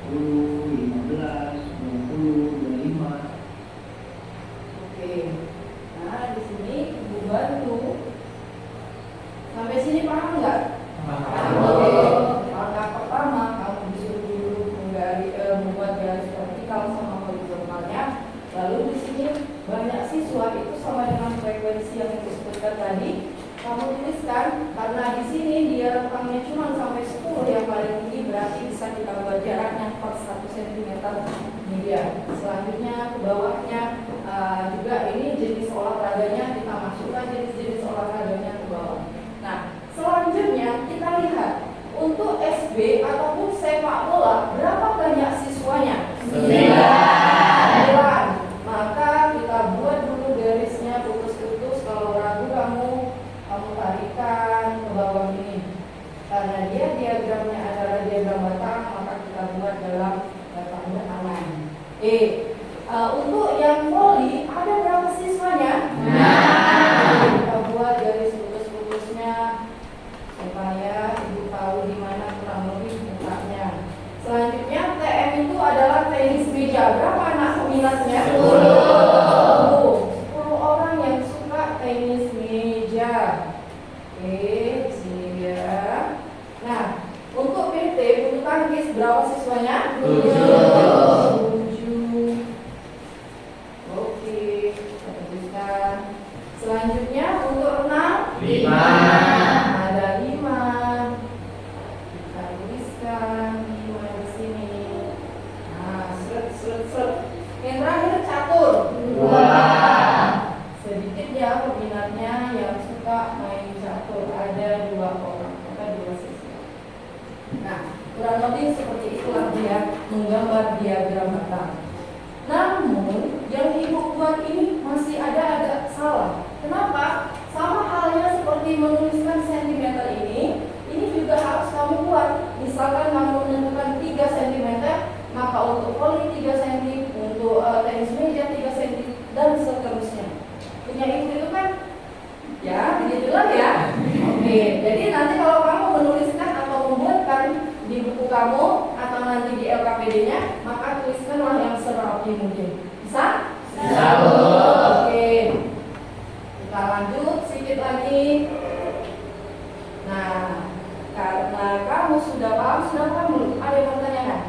10, 15, 20, 25. Oke. Nah, di sini Ibu bantu. Sampai sini paham nggak? Oke. Langkah pertama kamu disuruh dulu membuat garis vertikal sama horizontalnya. Lalu di sini banyak siswa itu sama dengan frekuensi yang disebutkan tadi. Kamu tuliskan, karena di sini dia rentangnya cuma sampai 10 yang paling tinggi, berarti bisa kita buat jaraknya per 1 cm. Ini dia. Selanjutnya ke bawahnya juga ini jenis olahraganya, kita masukkan jenis-jenis olahraganya ke bawah. Nah, selanjutnya kita lihat untuk SB ataupun sepak bola berapa banyak siswanya? 9. Maka kita buat dulu garisnya putus-putus. Kalau ragu kamu tarikan ke bawah ini. Karena dia diagramnya adalah diagram batang, maka kita buat dalam batangnya aman. Untuk yang voli ada berapa siswanya? Kita buat garis putus-putusnya supaya ibu tahu di mana kurang lebih letaknya. Selanjutnya TM itu adalah tenis meja. Berapa anak peminatnya? 10 orang yang suka tenis meja. Oke, sini ya. Nah, untuk PT bulu tangkis berapa siswanya? 7. Oke, kita tuliskan. Selanjutnya untuk renang 5. Ada 5. Kita tuliskan 5 di sini. Nah, seret. Yang terakhir catur 2. Sedikit ya peminatnya yang suka main catur, ada 2 orang, maka 2 siswa. Nah, kurang lebih seperti itulah dia menggambar diagram batang. Namun yang ibu buat ini masih ada agak salah. Kenapa? Sama halnya seperti menuliskan sentimeter ini juga harus kamu buat. Misalkan kamu menentukan 3 cm, maka untuk voli 3 cm, untuk tenis meja 3 cm, dan seterusnya. Punya ibu itu kan? Ya, begitulah ya. Oke, jadi nanti kalau kamu menuliskan atau membuatkan di buku kamu atau nanti di LKPD-nya, maka tuliskanlah yang serapi mungkin. Bisa? Bisa. Oke. Kita lanjut sedikit lagi. Nah, karena kamu sudah paham belum? Ada yang mau tanyakan?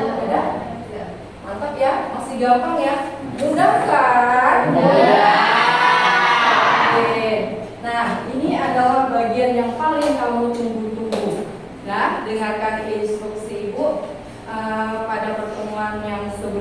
Ada? Mantap ya, masih gampang ya. Mudah kan? Oke. Nah, ini adalah bagian yang paling kamu tunggu-tunggu. Nah, dengarkan instruksi Ibu pada pertemuan yang sebelumnya.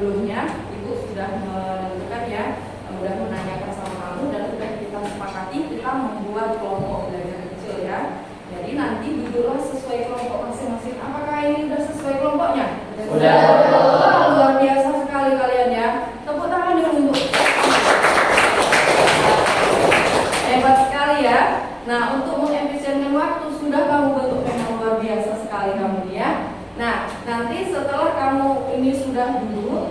nanti setelah kamu ini sudah dulu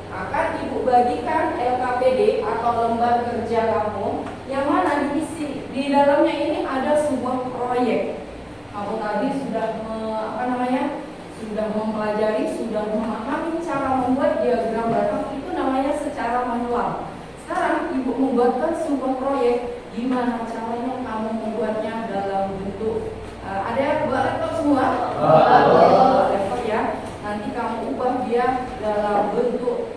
akan ibu bagikan LKPD atau lembar kerja kamu yang mana diisi di dalamnya ini ada sebuah proyek. Kamu tadi sudah sudah mempelajari, sudah memahami cara membuat diagram batang, itu namanya secara manual. Sekarang ibu membuatkan sebuah proyek, gimana caranya kamu membuatnya dalam bentuk ada buat laptop semua? Laptop ya. Nanti kamu ubah dia dalam bentuk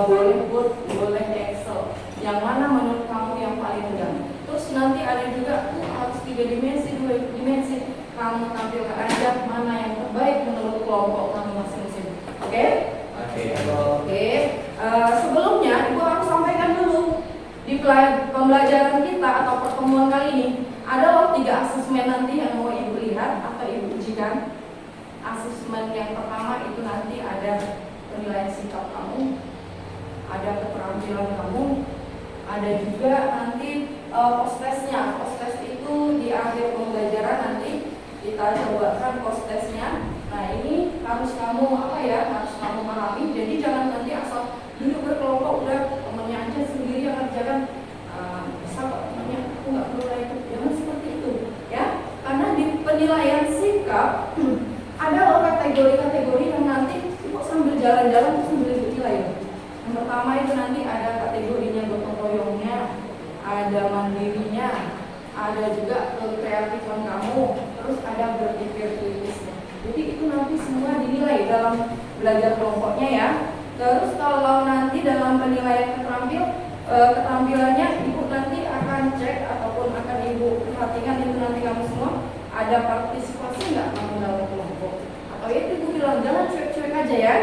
boleh Word, boleh Excel. Yang mana menurut kamu yang paling mudah? Terus nanti ada juga harus 3 dimensi, 2 dimensi. Kamu tampilkan aja mana yang terbaik menurut kelompok kamu masing-masing. Oke? Oke. Sebelumnya ibu harus sampaikan dulu di pembelajaran kita atau pertemuan kali ini ada loh 3 asesmen nanti yang mau ibu lihat atau ibu ujikan. Asesmen yang pertama itu nanti ada penilaian sikap kamu, ada keterampilan kamu, ada juga nanti post-testnya. Post-test itu di akhir pembelajaran nanti kita cobakan post-testnya. Nah ini harus kamu harus kamu pahami. Jadi jangan nanti asal duduk berkelompok udah temennya aja sendiri yang kerjakan. Bisa kok temennya, aku nggak perlu itu. Jangan seperti itu ya. Karena di penilaian sikap ada loh kategori-kategori yang nanti ibu sambil jalan-jalan tuh sambil ibu nilai. Yang pertama itu nanti ada kategorinya gotong royongnya, ada mandirinya, ada juga kreatifan kamu, terus ada berpikir kritisnya. Jadi itu nanti semua dinilai dalam belajar kelompoknya ya. Terus kalau nanti dalam penilaian keterampilannya ibu nanti akan cek ataupun akan ibu perhatikan itu nanti kamu semua ada partisipasi nggak kamu dalam kelompok? Atau itu ibu bilang jangan cuek-cuek aja ya.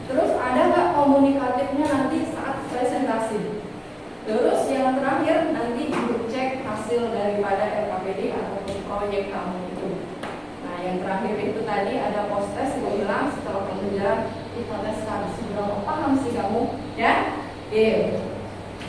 Terus ada nggak komunikatifnya nanti saat presentasi? Terus yang terakhir nanti ibu cek hasil daripada LKPD ataupun proyek kamu itu. Nah yang terakhir itu tadi ada post test ibu bilang setelah pembelajaran kita teskan seberapa paham sih kamu ya? Oke.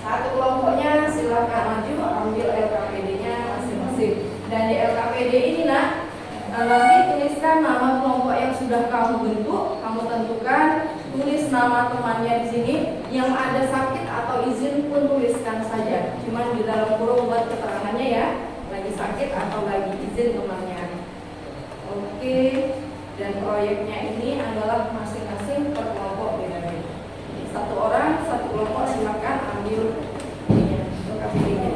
Satu kelompoknya silakan maju ambil LKPD-nya masing-masing. Dan di LKPD ini nanti tuliskan nama kelompok yang sudah kamu bentuk, kamu tentukan, tulis nama temannya di sini, yang ada sakit atau izin pun tuliskan saja. Cuman di dalam kurung buat keterangannya ya, lagi sakit atau lagi izin temannya. Oke, dan proyeknya ini adalah masing-masing per kelompok beda-beda. Satu orang, satu kelompok silakan ambil LKPD-nya.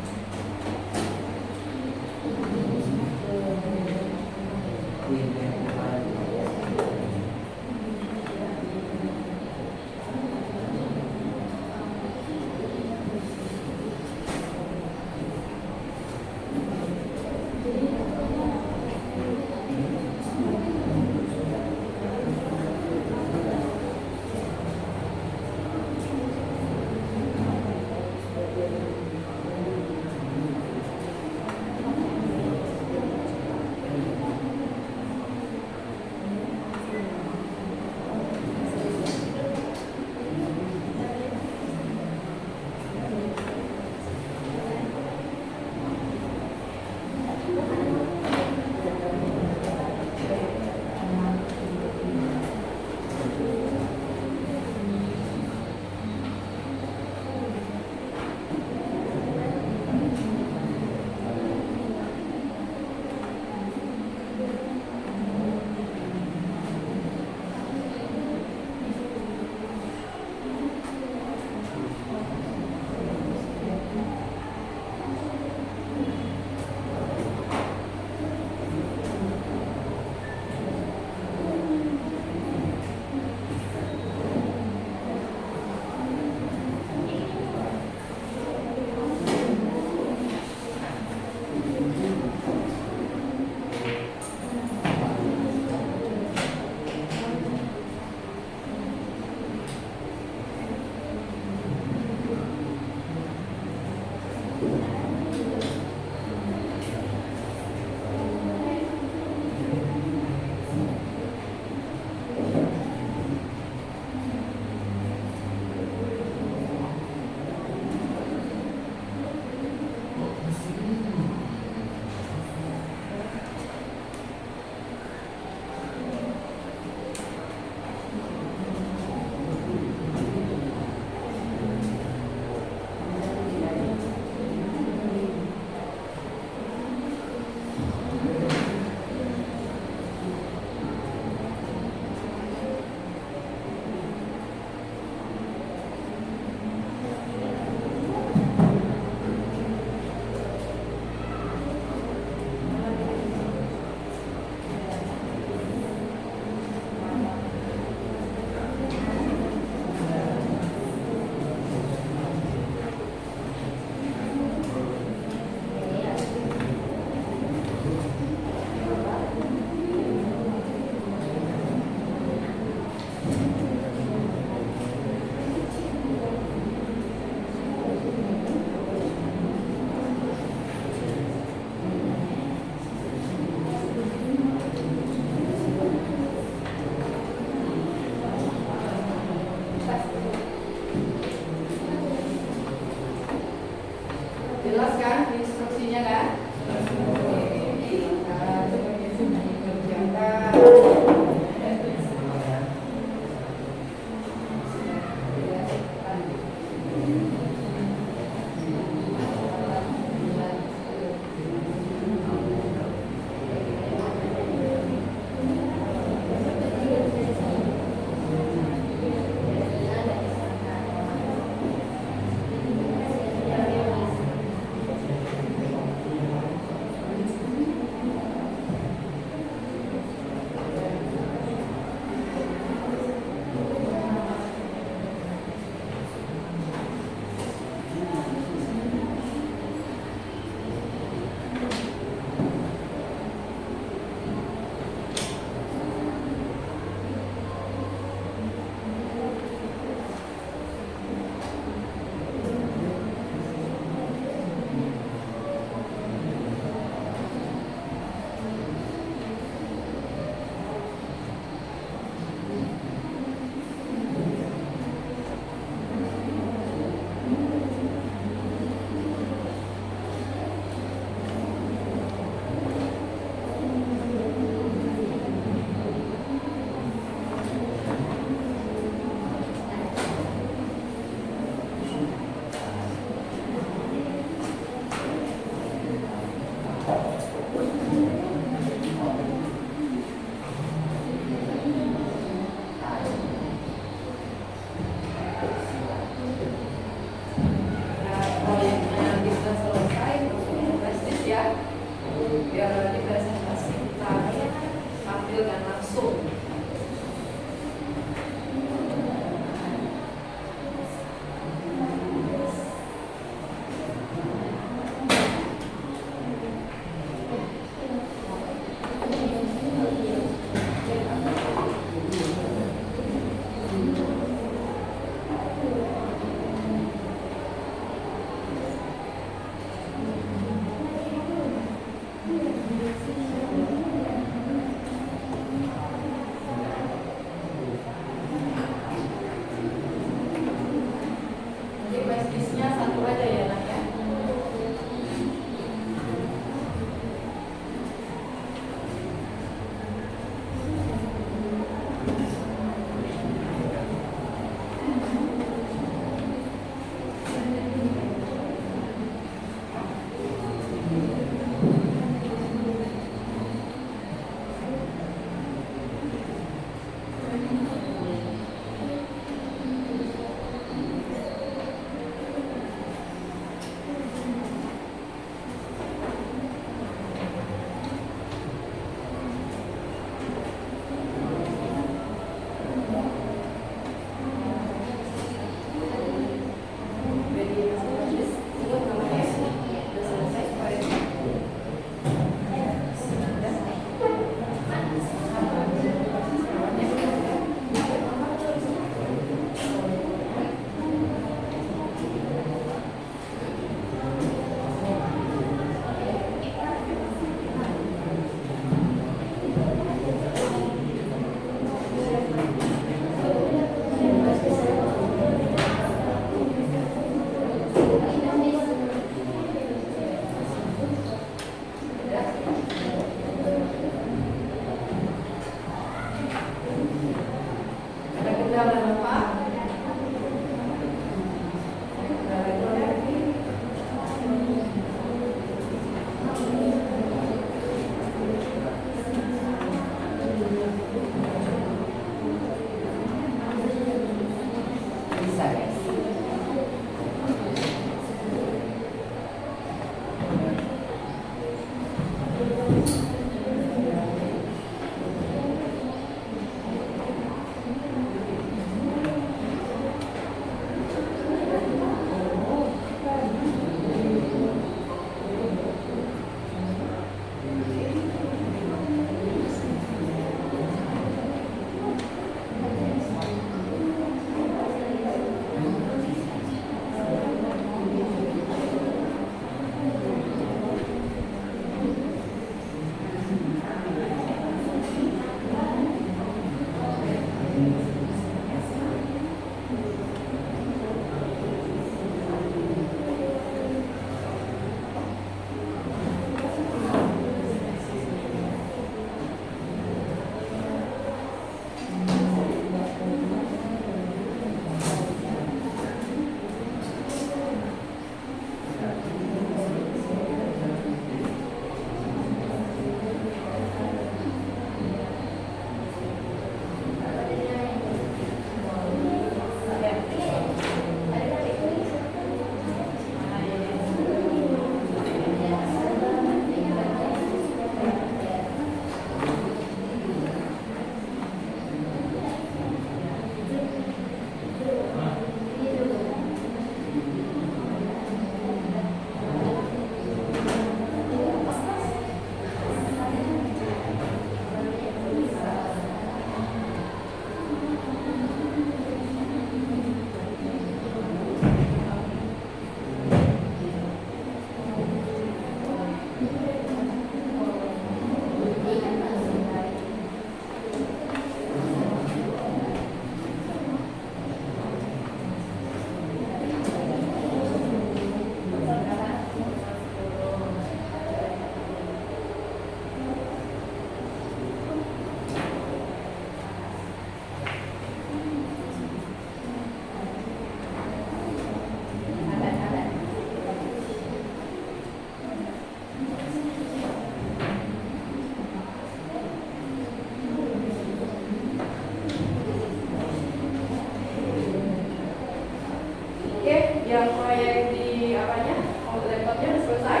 yang proyek di apanya? Laptopnya udah selesai?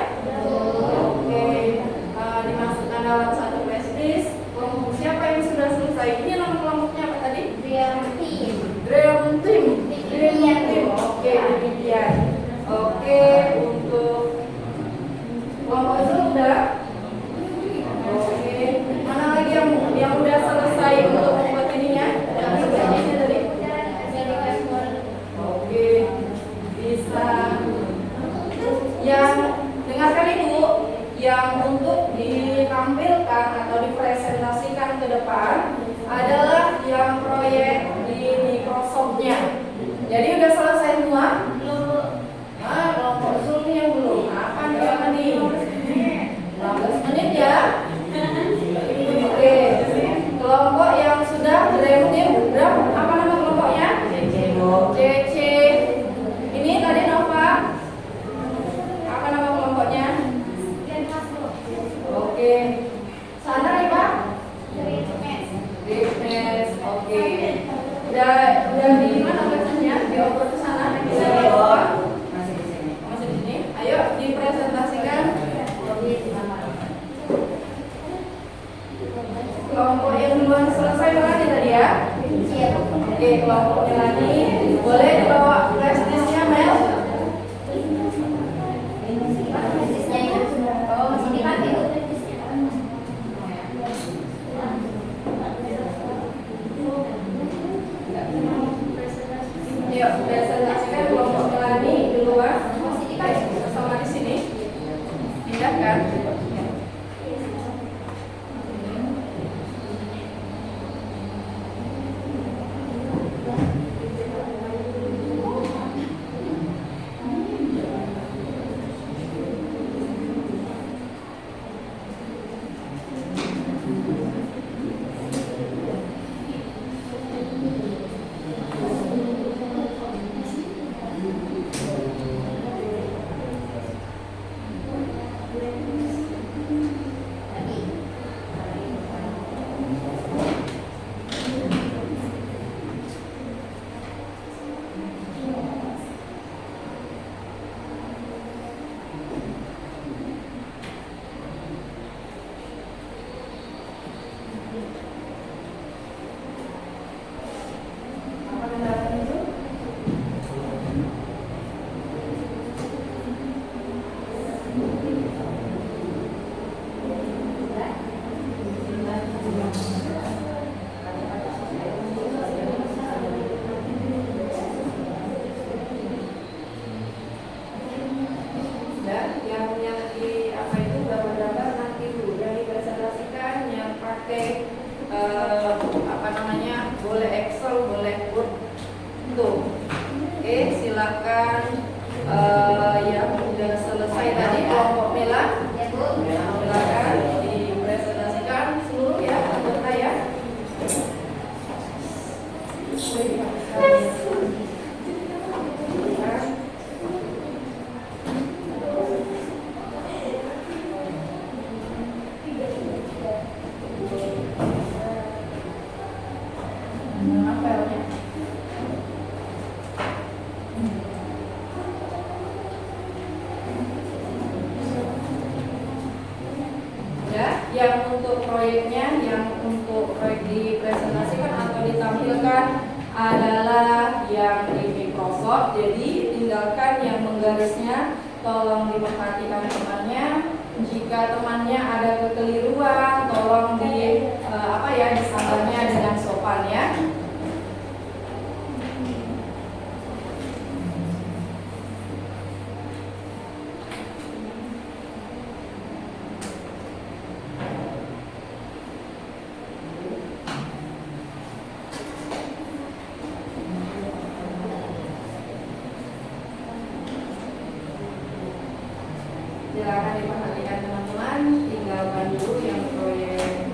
Oke. Dimasukkan dalam satu flashdisk. Kelompok siapa yang sudah selesai? Ini nama kelompoknya apa tadi? Dream Team. Dream Team. Demikian. Oke, demikian. Oke, untuk kelompok itu udah. Oke. Mana lagi yang udah selesai untuk membuat ininya? Ini tadi. Oke. Bisa. Yang dengarkan Ibu, yang untuk ditampilkan atau dipresentasikan ke depan adalah yang proyek di Microsoft-nya. Jadi udah selesai semua? Belum. Nah, kelompok Zoom yang belum. Apa nih? 15 menit ya. Oke. Kelompok yang sudah Dream Team, apa nama kelompoknya? CC. Ini tadi Nova. Apa nama kelompoknya? Oke. Sadar ya, Pak? Fitness. Oke. Udah di mana bacanya? Dioper ke sana? Bisa dioper? Masih di sini. Masih di sini. Ayo dipresentasikan. Kelompok yang duluan selesai mana tadi ya? Oke, kelompoknya lagi. Boleh dibawa flash disknya, Mel? Oh, masih dipakai tuh. Yuk, presentasikan kelompoknya lagi duluan. Sama di sini. Pindahkan. silakan yang sudah selesai tadi kelompok Mela. Ya Bu. Silakan dipresentasikan seluruh ya anggota ya. Apelnya. Ya, yang untuk proyeknya, yang untuk proyek dipresentasikan atau ditampilkan adalah yang di Microsoft. Jadi tinggalkan yang menggarisnya, tolong diperhatikan temannya. Jika temannya ada kekeliruan, tolong disampaikannya dengan sopan ya. Silakan diperhatikan teman-teman, tinggalkan dulu yang proyek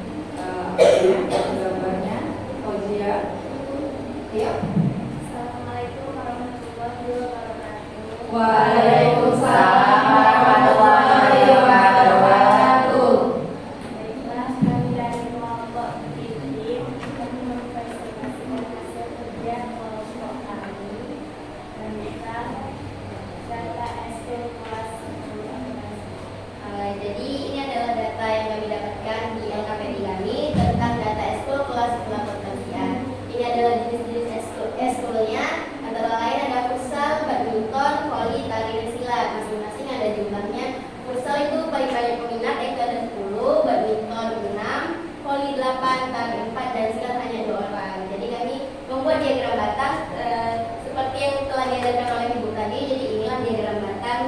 gambarnya. Fauzia, ayo. Assalamualaikum warahmatullahi wabarakatuh. Waalaikumsalam warahmatullahi wabarakatuh. Baiklah, kami dari kelompok Titik akan mempresentasikan hasil kerja kelompok kami tentang data SQ kelas 10. Jadi ini adalah data yang kami dapatkan di LKPD kami tentang data eskul kelas sekolah pertanian. Ini adalah jenis-jenis eskulnya, antara lain ada futsal, badminton, voli, tari, dan silat. Masing-masing ada jumlahnya. Futsal itu paling banyak peminat, yaitu ada 10, badminton 6, voli 8, tari 4, dan silat hanya 2 orang. Jadi kami membuat diagram batang seperti yang telah diajarkan oleh Ibu tadi. Jadi inilah diagram batang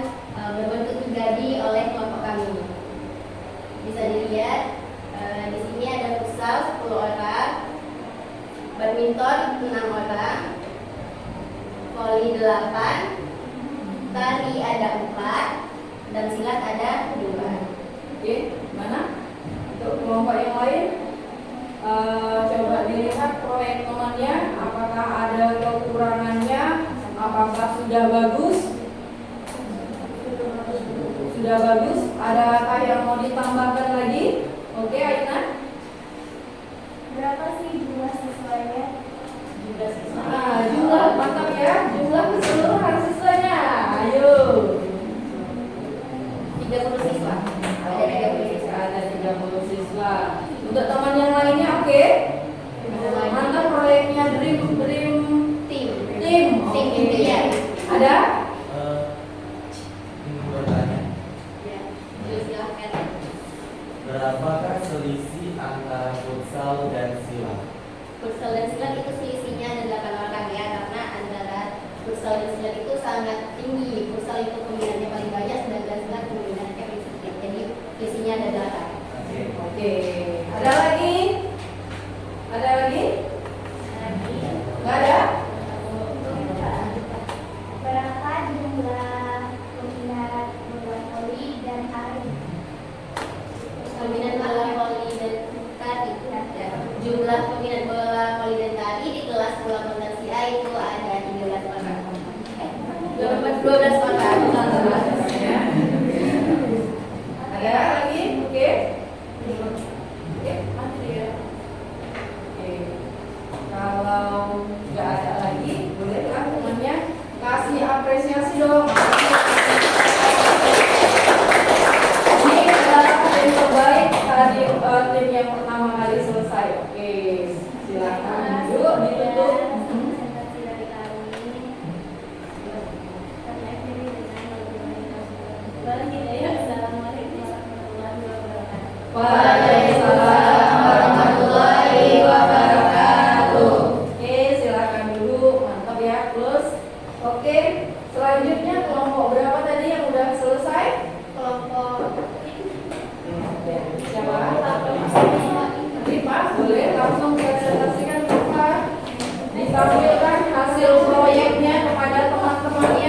berbentuk gergaji oleh kelompok kami. Bisa dilihat di sini ada futsal 10 orang, badminton 6 orang, voli 8, tari ada 4, dan silat ada 2. Oke, mana? Untuk kelompok yang lain, coba dilihat proyek temannya, apakah ada kekurangannya, apakah sudah bagus? Sudah bagus, adakah yang mau ditambahkan lagi? Oke, Aina. Berapa sih jumlah siswanya? Jumlah siswa. Jumlah mantap ya, jumlah keseluruhan siswanya. Ayo. 30 siswa. Ada 30 siswa. Ada 30 siswa. Untuk teman yang lainnya oke? Mantap, proyeknya Dream Tim. Oke. Intinya. Ada? Ingin bertanya, Ya. Silahkan. berapakah selisih antara futsal dan silat? Futsal dan silat itu selisihnya ada 8 orang ya, karena antara futsal dan silat itu sangat tinggi. Futsal itu peminatnya paling banyak, sedangkan silat peminatnya paling sedikit. Jadi selisihnya ada 8. Oke. Ada lagi? Ada lagi? Nggak ada? Berapa jumlah peminat bola voli dan tari? Peminat bola voli dan tari. Jumlah peminat bola voli dan tari di kelas bola fantasi A itu ada 13 orang. 12 orang. Ada lagi? Oke. Oke, mati ya. Oke. Kalau nggak ada lagi, bolehlah temannya kasih apresiasi dong. Ini adalah tim terbaik tadi, tim yang pertama kali selesai. Oke, silakan dulu ditutup. Presentasi dari kami. Kami akhiri dengan Assalamualaikum warahmatullahi wabarakatuh. Waalaikumsalam warahmatullahi wabarakatuh. Oke, silakan dulu. Mantap ya, plus. Oke, selanjutnya kelompok berapa tadi yang udah selesai? Kelompok Siapa? Rifah, boleh langsung presentasikan Rifah. Ditampilkan hasil proyeknya kepada teman-temannya.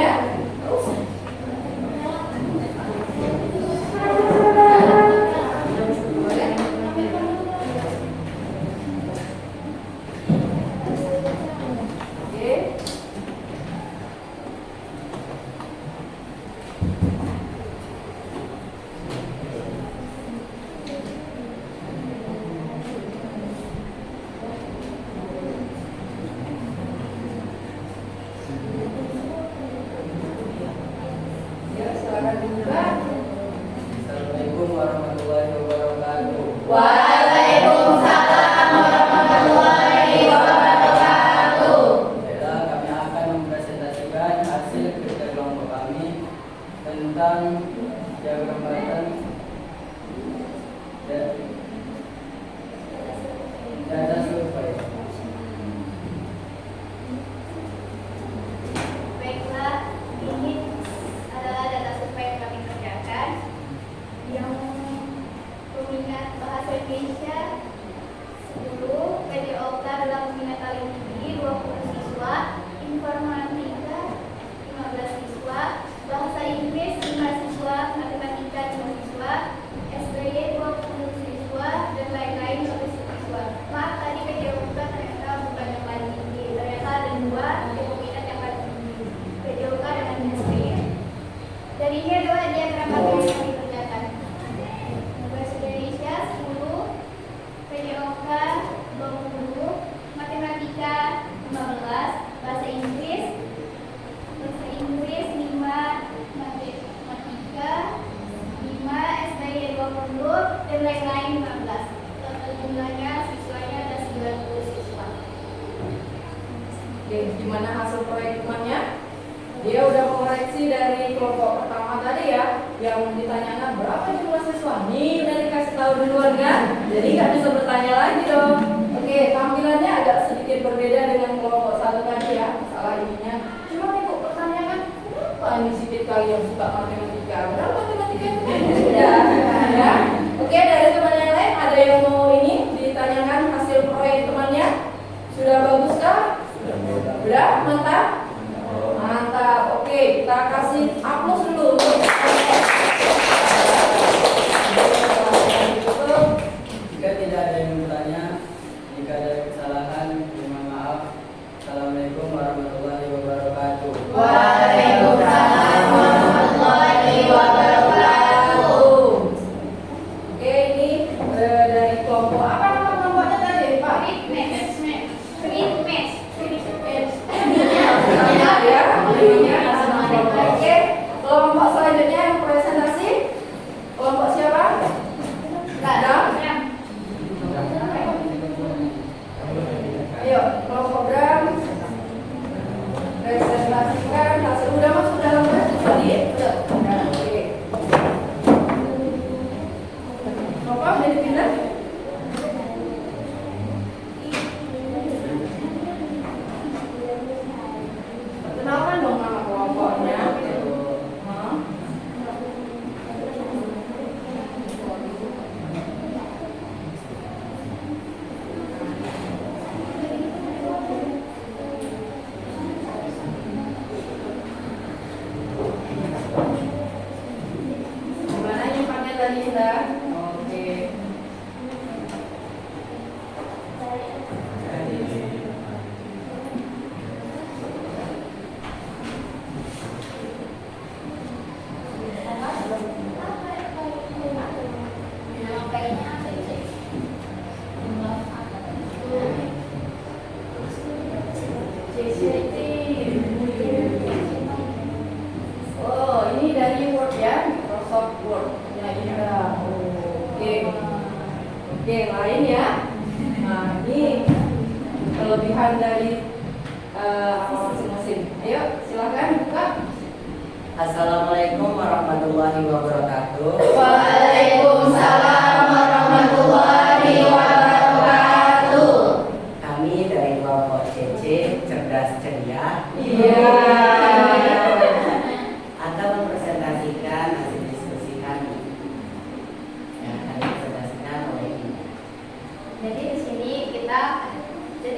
Oke, gimana hasil proyek temannya? Dia udah mengoreksi dari kelompok pertama tadi ya, yang ditanyakan berapa jumlah siswa. Nih udah dikasih tahu duluan kan, jadi nggak bisa bertanya lagi dong. Oke, tampilannya agak sedikit berbeda dengan kelompok satu tadi ya, salah ininya. Cuma ibu pertanyakan, kenapa ini sedikit kali yang suka matematika? Berapa matematika itu kan sudah ya. Oke, dari teman yang lain ada yang mau ini ditanyakan hasil proyek temannya? Sudah bagus kah? Sudah, mantap. Mantap, oke, kita kasih aplaus dulu. Jika tidak ada yang bertanya, jika ada kesalahan, mohon maaf. Assalamualaikum warahmatullahi wabarakatuh. Waalaikumsalam warahmatullahi wabarakatuh. Oke, ini dari kelompok apa nama kelompoknya tadi, Pak? Oke, kelompok selanjutnya yang presentasi kelompok siapa? Bram. Ayo, kelompok Bram presentasikan hasil. Udah masuk dalam tes tadi? Udah. Oke. Apa udah dipindah? Kenalkan dong nama kelompoknya. Hah? Gimana nyimpannya tadi, Indah? Oke. Oh, ini dari Word ya, Microsoft Word. Ya, Indah. Oke. Oke, lain ya. Nah, ini kelebihan dari masing-masing. Ayo, silakan buka. Assalamualaikum warahmatullahi wabarakatuh. Waalaikumsalam warahmatullahi wabarakatuh. Kami dari kelompok CC Cerdas Ceria Iya. akan mempresentasikan hasil diskusi kami yang akan dipresentasikan oleh ini. Jadi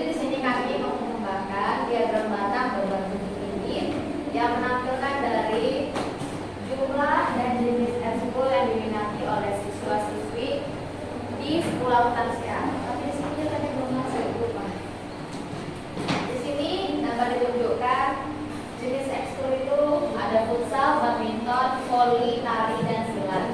di sini kami mau mengembangkan diagram batang berbentuk ini yang menampilkan dari jumlah dan jenis ekskul yang diminati oleh siswa-siswi di sekolah utansian. Tapi di sini tadi belum masuk lupa. Di sini dapat ditunjukkan jenis ekskul itu ada futsal, badminton, voli, tari, dan silat.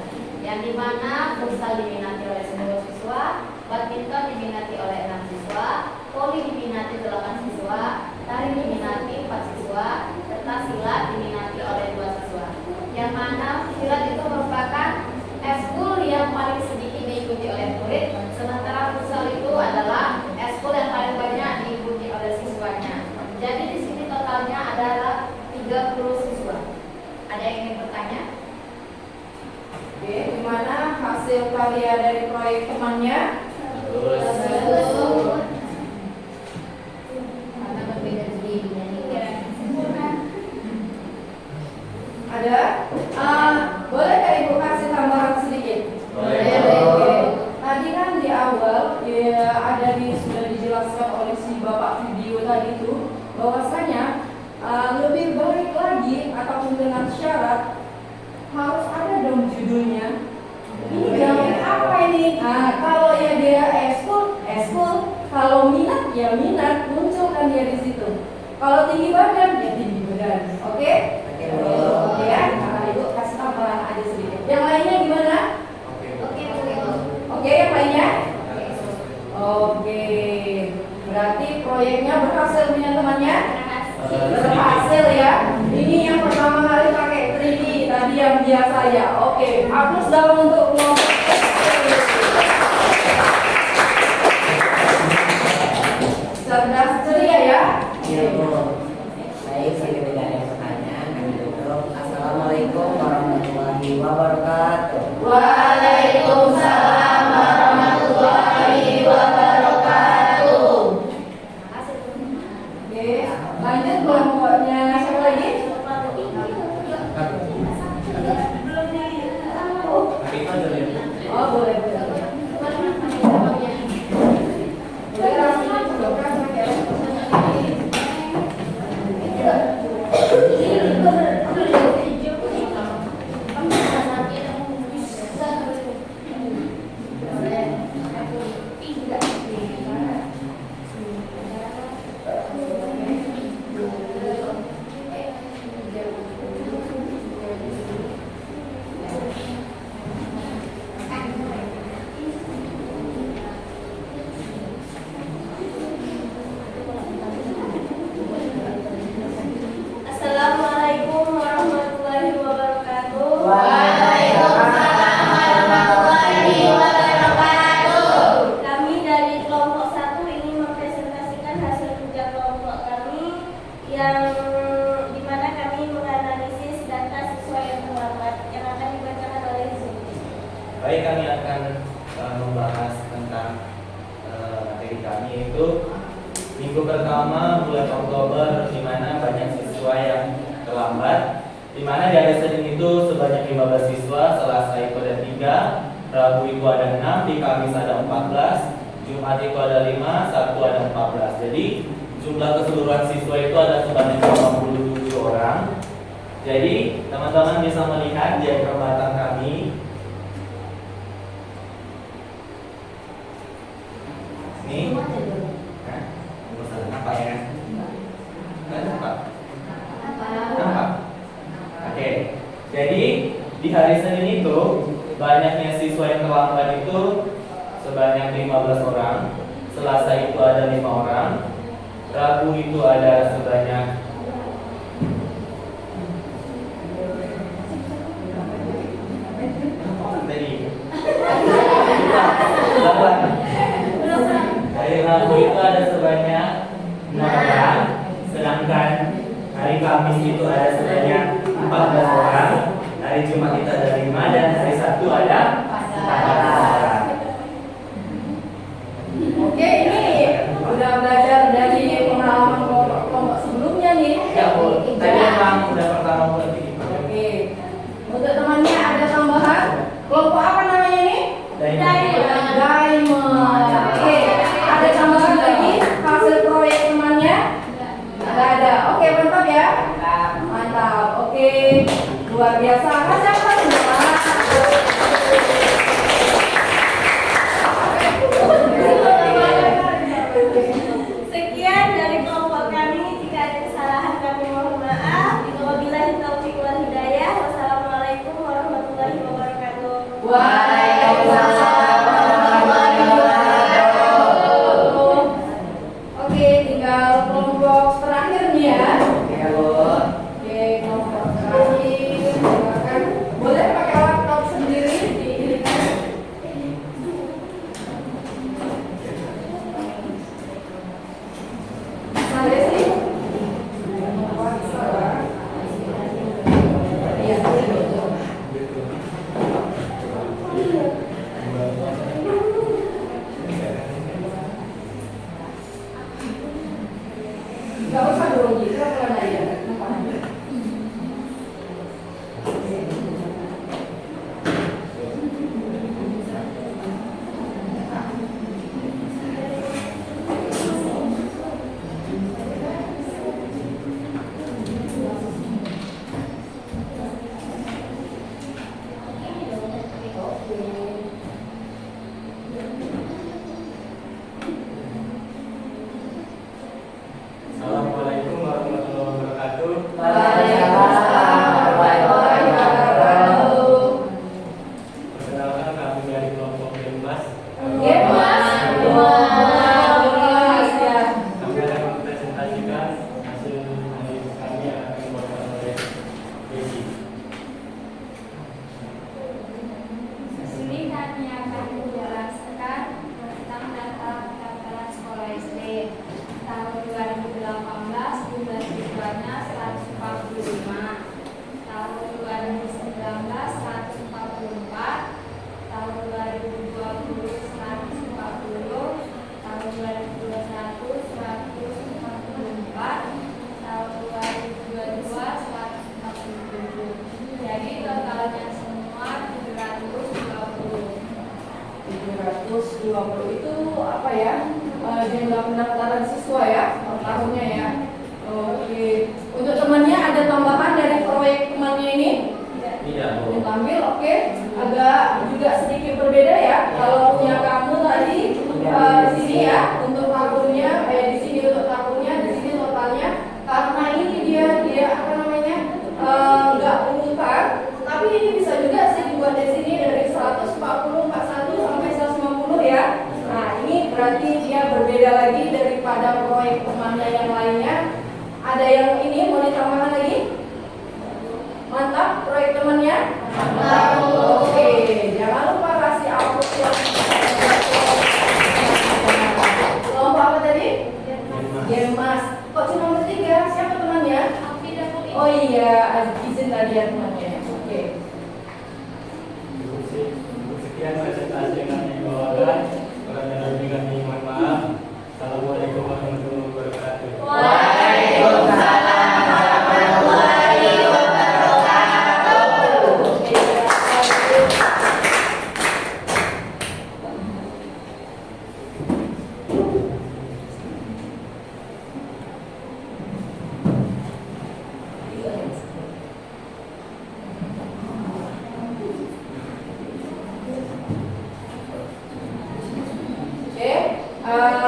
Yang dimana futsal diminati oleh 10 siswa, badminton diminati oleh 6 siswa, voli diminati 8 siswa, tari diminati 4 siswa, serta silat diminati oleh 2 siswa. Yang mana silat itu merupakan ekskul yang paling sedikit diikuti oleh murid, sementara futsal itu adalah ekskul yang paling banyak diikuti oleh siswanya. Jadi di sini totalnya adalah 30 siswa. Ada yang ingin bertanya? Oke, gimana hasil karya dari proyek temannya? Karena berbeda sendiri dan Ada? Boleh nggak Ibu kasih tambahan sedikit? Boleh. Oke. Tadi kan di awal ya, sudah dijelaskan oleh si Bapak video tadi itu bahwasanya lebih baik lagi ataupun dengan syarat harus ada dong judulnya. Ini jawab apa ini? Nah, kalau ya dia ekskul, kalau minat ya minat, munculkan dia di situ. Kalau tinggi badan ya tinggi badan. Oke? Oke ya. Nah, Ibu kasih tambahan aja sedikit. Yang lainnya gimana? Oke, yang lainnya? Oke. Berarti proyeknya berhasil punya temannya? Berhasil ya. Ini yang pertama kali pakai 3D, tadi yang biasa ya. Oke, aplaus dong untuk kelompok. Cerdas ceria ya. Iya Bu. Baik, jika tidak ada pertanyaan, kami tutup. Assalamualaikum warahmatullahi wabarakatuh. Waalaikumsalam warahmatullahi wabarakatuh. Oke, lanjut kelompoknya siapa lagi? Oh, boleh. Boleh langsung dicoba pakai Assalamualaikum warahmatullahi wabarakatuh. Waalaikumsalam warahmatullahi wabarakatuh. Kami dari kelompok 1 ingin mempresentasikan hasil kerja kelompok kami yang dimana kami menganalisis data siswa yang terlambat yang akan dibacakan oleh Zuki. Baik, kami akan membahas tentang materi kami yaitu minggu pertama bulan Oktober, di mana banyak siswa yang terlambat, di mana di hari Senin itu sebanyak 15 siswa, Selasa itu ada 3, Rabu itu ada 6, di Kamis ada 14, Jumat itu ada 5, Sabtu ada 14. Jadi jumlah keseluruhan siswa itu ada sebanyak 57 orang. Jadi teman-teman bisa melihat diagram batang kami. Ini apa ya? Nampak? Oke. Jadi di hari Senin itu banyaknya siswa yang terlambat itu sebanyak 15 orang. Selasa itu ada 5 orang. Rabu itu ada sebanyak hari Rabu itu ada sebanyak 6 orang, sedangkan hari Kamis itu ada sebanyak 14 orang, hari Jumat itu ada 5, dan hari Sabtu ada 14 orang. Oke, ini udah belajar dari pengalaman kelompok sebelumnya nih. Ya Bu, tadi memang udah pertama mulai. Oke. Untuk temannya ada tambahan. Kelompok apa namanya ini? Diamond. Oke. Ada tambahan lagi hasil proyek temannya? Nggak ada. Oke, mantap ya. Mantap. Oke. Luar biasa. Kasih apa semua? Sekian dari kelompok kami. Jika ada kesalahan kami mohon maaf. Wabillahi taufiq wal hidayah. Wassalamualaikum warahmatullahi wabarakatuh. Waalaikumsalam warahmatullahi wabarakatuh. Oke, tinggal kelompok terakhir nih ya. Oke Bu. Oke, kelompok terakhir. Silakan. Boleh pakai laptop sendiri diirikan. Saya sih. Iya. Gak usah dulu gitu, pelan aja. Assalamualaikum warahmatullahi wabarakatuh. tahunnya ya. Oke. Untuk temannya ada tambahan dari proyek temannya ini? Tidak, Bu. Tampil, oke. Agak juga sedikit berbeda ya. Kalau punya kamu tadi di sini ya untuk tahunnya, di sini untuk tahunnya, di sini totalnya. Karena ini dia apa namanya nggak urutan, tapi ini bisa juga sih dibuat di sini dari 140 41 sampai 150 ya. Nah ini berarti dia berbeda lagi daripada proyek temannya yang lainnya. Ada yang ini mau ditambahkan lagi? Mantap, proyek temannya? Mantap. Oke, jangan lupa kasih output yang kelompok apa tadi? Gemas. Kok cuma bertiga? Siapa temannya? Oh iya, izin tadi ya temannya. Oke. Sekian presentasi yang kami bawakan. Kurang lebih kami mohon maaf. Assalamualaikum warahmatullahi wabarakatuh. Waalaikumsalam warahmatullahi wabarakatuh.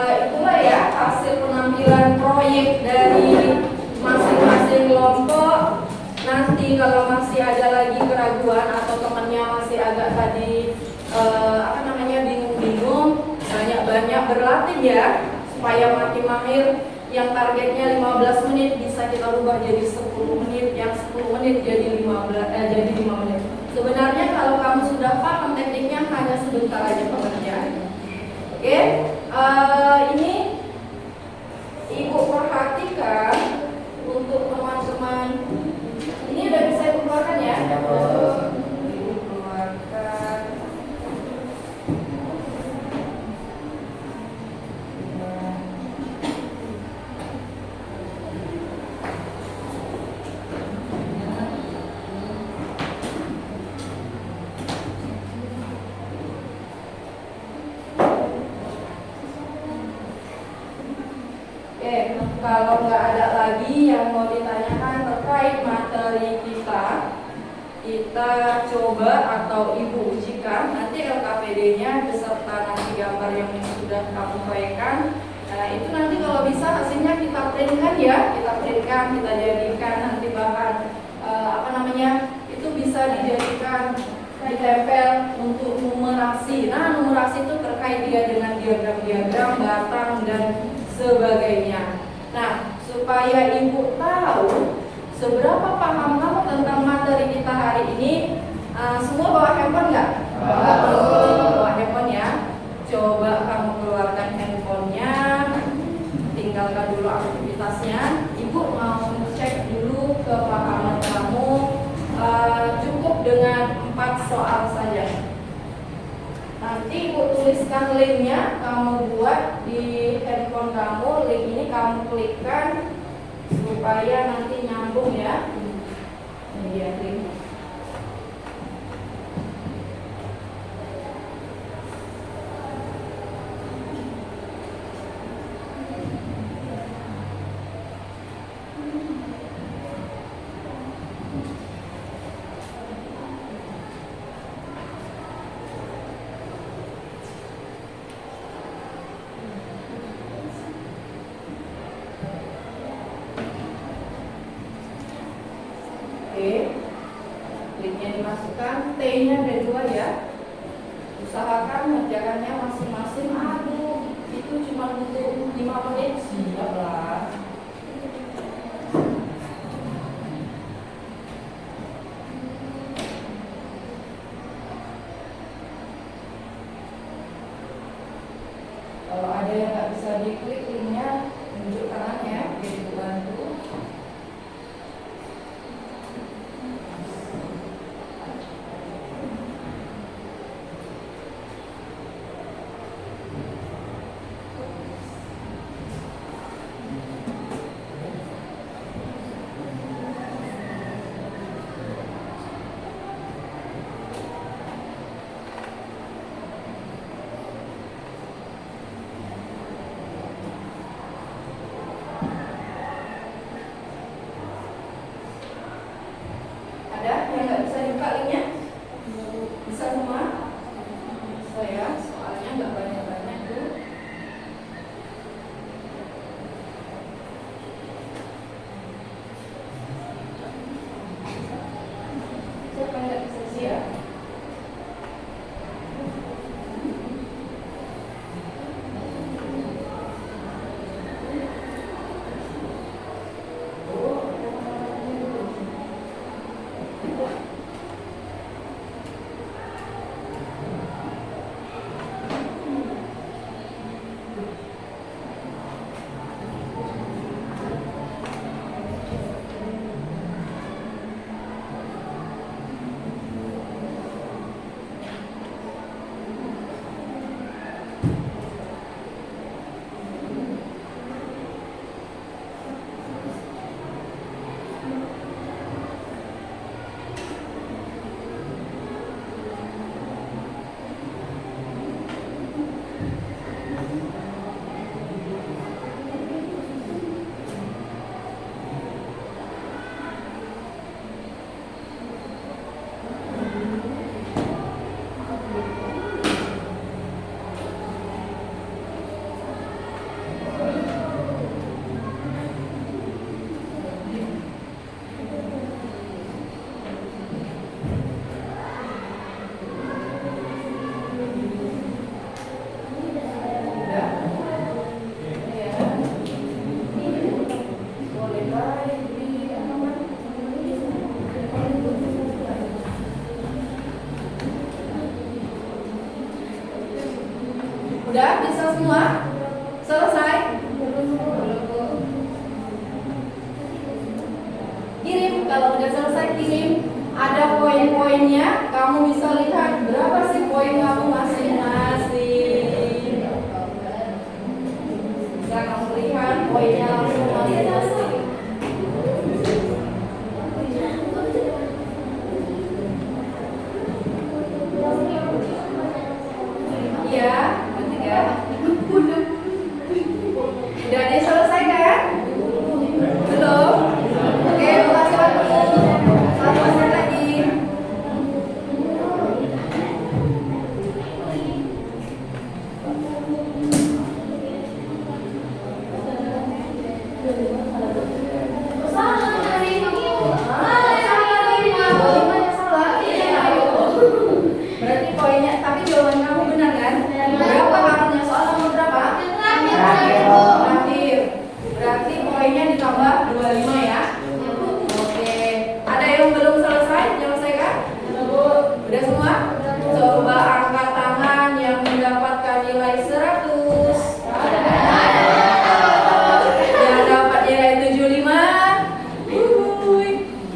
Itulah ya hasil penampilan proyek dari masing-masing kelompok. Nanti kalau masih ada lagi keraguan atau temannya masih agak tadi bingung-bingung, banyak-banyak berlatih ya supaya makin mahir. Yang targetnya 15 menit bisa kita rubah jadi 10 menit, yang 10 menit jadi 5 menit. Sebenarnya kalau kamu sudah paham tekniknya hanya sebentar aja pengerjaannya. Oke, ini Ibu perhatikan untuk teman-teman. Ini udah bisa Ibu keluarkan ya? Ibu keluarkan. Kalau nggak ada lagi yang mau ditanyakan terkait materi kita coba atau Ibu ujikan nanti LKPD-nya beserta nanti gambar yang sudah kamu proyekkan. Nah itu nanti kalau bisa hasilnya kita printkan ya, kita jadikan nanti bahan itu bisa dijadikan ditempel untuk numerasi. Nah numerasi itu terkait dia dengan diagram-diagram, batang dan sebagainya. Nah, supaya Ibu tahu seberapa paham kamu tentang materi kita hari ini, semua bawa handphone nggak? Bawa handphone ya. Coba kamu keluarkan handphonenya, tinggalkan dulu aktivitasnya. Ibu mau cek dulu kepahaman kamu, cukup dengan 4 soal saja. Nanti Ibu tuliskan linknya, kamu buat di handphone kamu, link ini kamu klikkan supaya nanti nyambung ya. Ini dia link. Linknya dimasukkan, T-nya ada 2 ya. Usahakan mengerjakannya masing-masing. Aduh, itu cuma butuh 5 menit, siap lah. Kalau ada yang nggak bisa diklik linknya, tunjuk tangannya, jadi bantu. semua? Selesai? Kirim, kalau udah selesai kirim. Ada poin-poinnya, kamu bisa lihat berapa sih poin kamu masing-masing. Bisa kamu lihat poinnya langsung masing-masing. Iya, ketiga. Udah diselesaikan? Belum? Oke, makasih waktu. Satu menit lagi. Berarti poinnya, tapi jawaban kamu benar kan? Berapa harusnya soal nomor berapa? Terakhir. Berarti poinnya ditambah 25 ya. Oke. Ada yang belum selesai? Menyelesaikan? Udah semua? Coba angkat tangan yang mendapatkan nilai 100. Yang dapat nilai 75.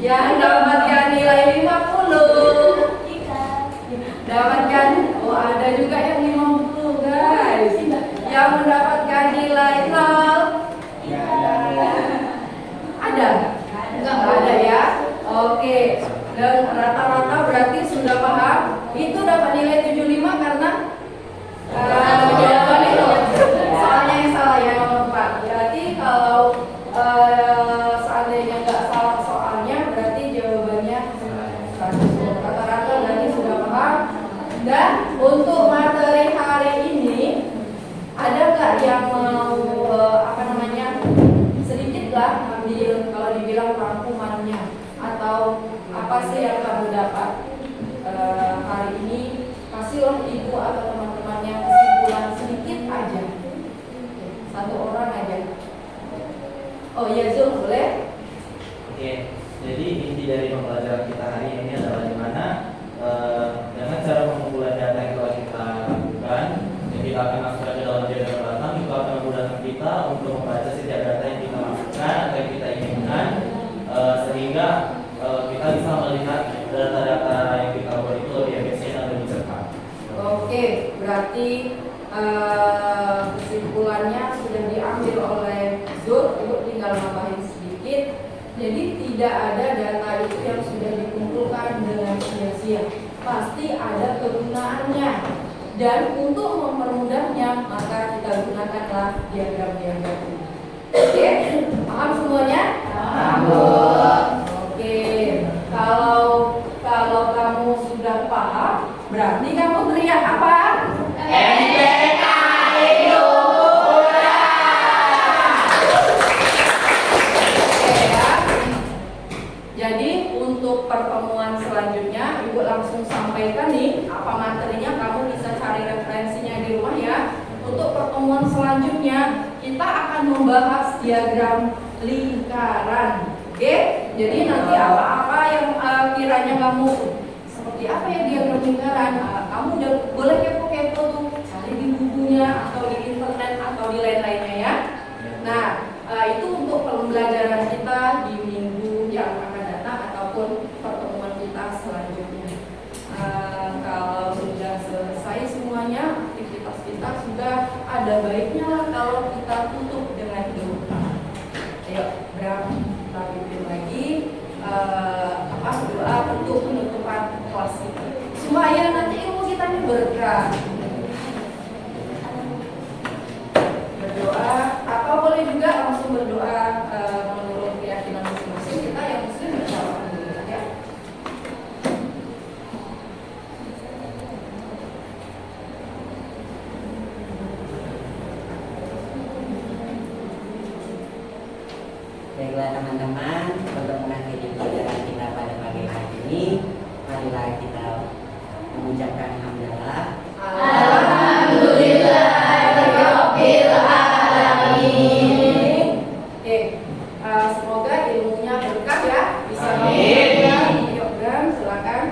Yang dapatkan nilai 50. Dapatkan, oh ada juga yang 50 guys. Yang mendapatkan nilai 0. Ada? Enggak ada ya. Oke. Dan rata-rata berarti sudah paham. Itu dapat nilai 75 karena jawaban itu. Soalnya yang salah ya nomor 4. Berarti kalau seandainya nggak salah soalnya berarti jawabannya 100. Rata-rata berarti sudah paham. Dan untuk materi hari ini ada nggak yang mau sedikit lah ambil kalau dibilang rangkumannya atau apa sih yang kamu dapat hari ini, kasihlah ibu atau teman-temannya kesimpulan sedikit aja, satu orang aja. Oh iya Zul, boleh? Oke, jadi inti dari pembelajaran kita hari ini adalah dimana dengan cara pengumpulan data yang telah kita lakukan, yang kita akan masukkan ke dalam jadwal belakang, itu akan memudahkan kita untuk membaca setiap data yang kita masukkan atau yang kita inginkan, sehingga kita bisa melihat data-data yang kita buat itu lebih efisien dan lebih cepat. Oke, berarti kesimpulannya sudah diambil oleh Zul, Ibu tinggal nambahin sedikit. Jadi tidak ada data itu yang sudah dikumpulkan dengan sia-sia. Pasti ada kegunaannya. Dan untuk mempermudahnya, maka kita gunakanlah diagram-diagram ini. Oke, paham semuanya? Paham. Oke, kalau kamu sudah paham, berarti kamu teriak apa? Jadi untuk pertemuan selanjutnya Ibu langsung sampaikan nih apa materinya, kamu bisa cari referensinya di rumah ya. Untuk pertemuan selanjutnya kita akan membahas diagram lingkaran. Oke? Jadi nanti apa-apa yang kiranya kamu seperti apa ya diagram lingkaran, kamu udah boleh kepo-kepo tuh, cari di bukunya atau di internet atau di lain-lainnya ya. Nah, itu untuk pembelajaran kita di minggu yang akan datang ataupun pertemuan kita selanjutnya. Kalau sudah selesai semuanya, aktivitas kita sudah ada baiknya lah kalau kita tutup dengan doa. Ayo, Bram, kita pimpin lagi doa untuk penutupan kelas kita. Supaya nanti ilmu kita ini berkah. Berdoa, apa boleh juga langsung berdoa menurut keyakinan masing-masing. Kita yang muslim berdoa dulu ya. Baiklah teman-teman, untuk mengakhiri pelajaran kita pada pagi hari ini, marilah kita mengucapkan hamdalah. Alhamdulillahirabbil alamin. Semoga ilmunya berkah ya, bisa Bram, silakan.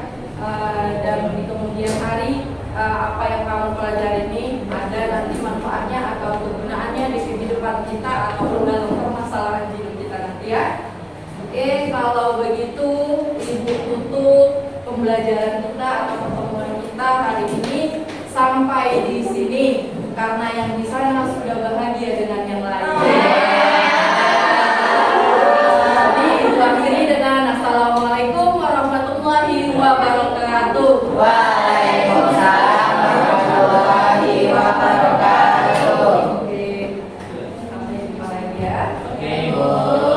Dan di kemudian hari apa yang kamu pelajari ini ada nanti manfaatnya kita ataupun dalam permasalahan hidup kita nanti ya. Oke, kalau begitu Ibu tutup pembelajaran kita atau pertemuan kita hari ini sampai di sini karena yang di sana sudah bahagia dengan yang lain. Jadi itu akhiri dengan assalamualaikum warahmatullahi wabarakatuh. Waalaikumsalam warahmatullahi wabarakatuh. Oke, sampai jumpa lagi ya. Oke.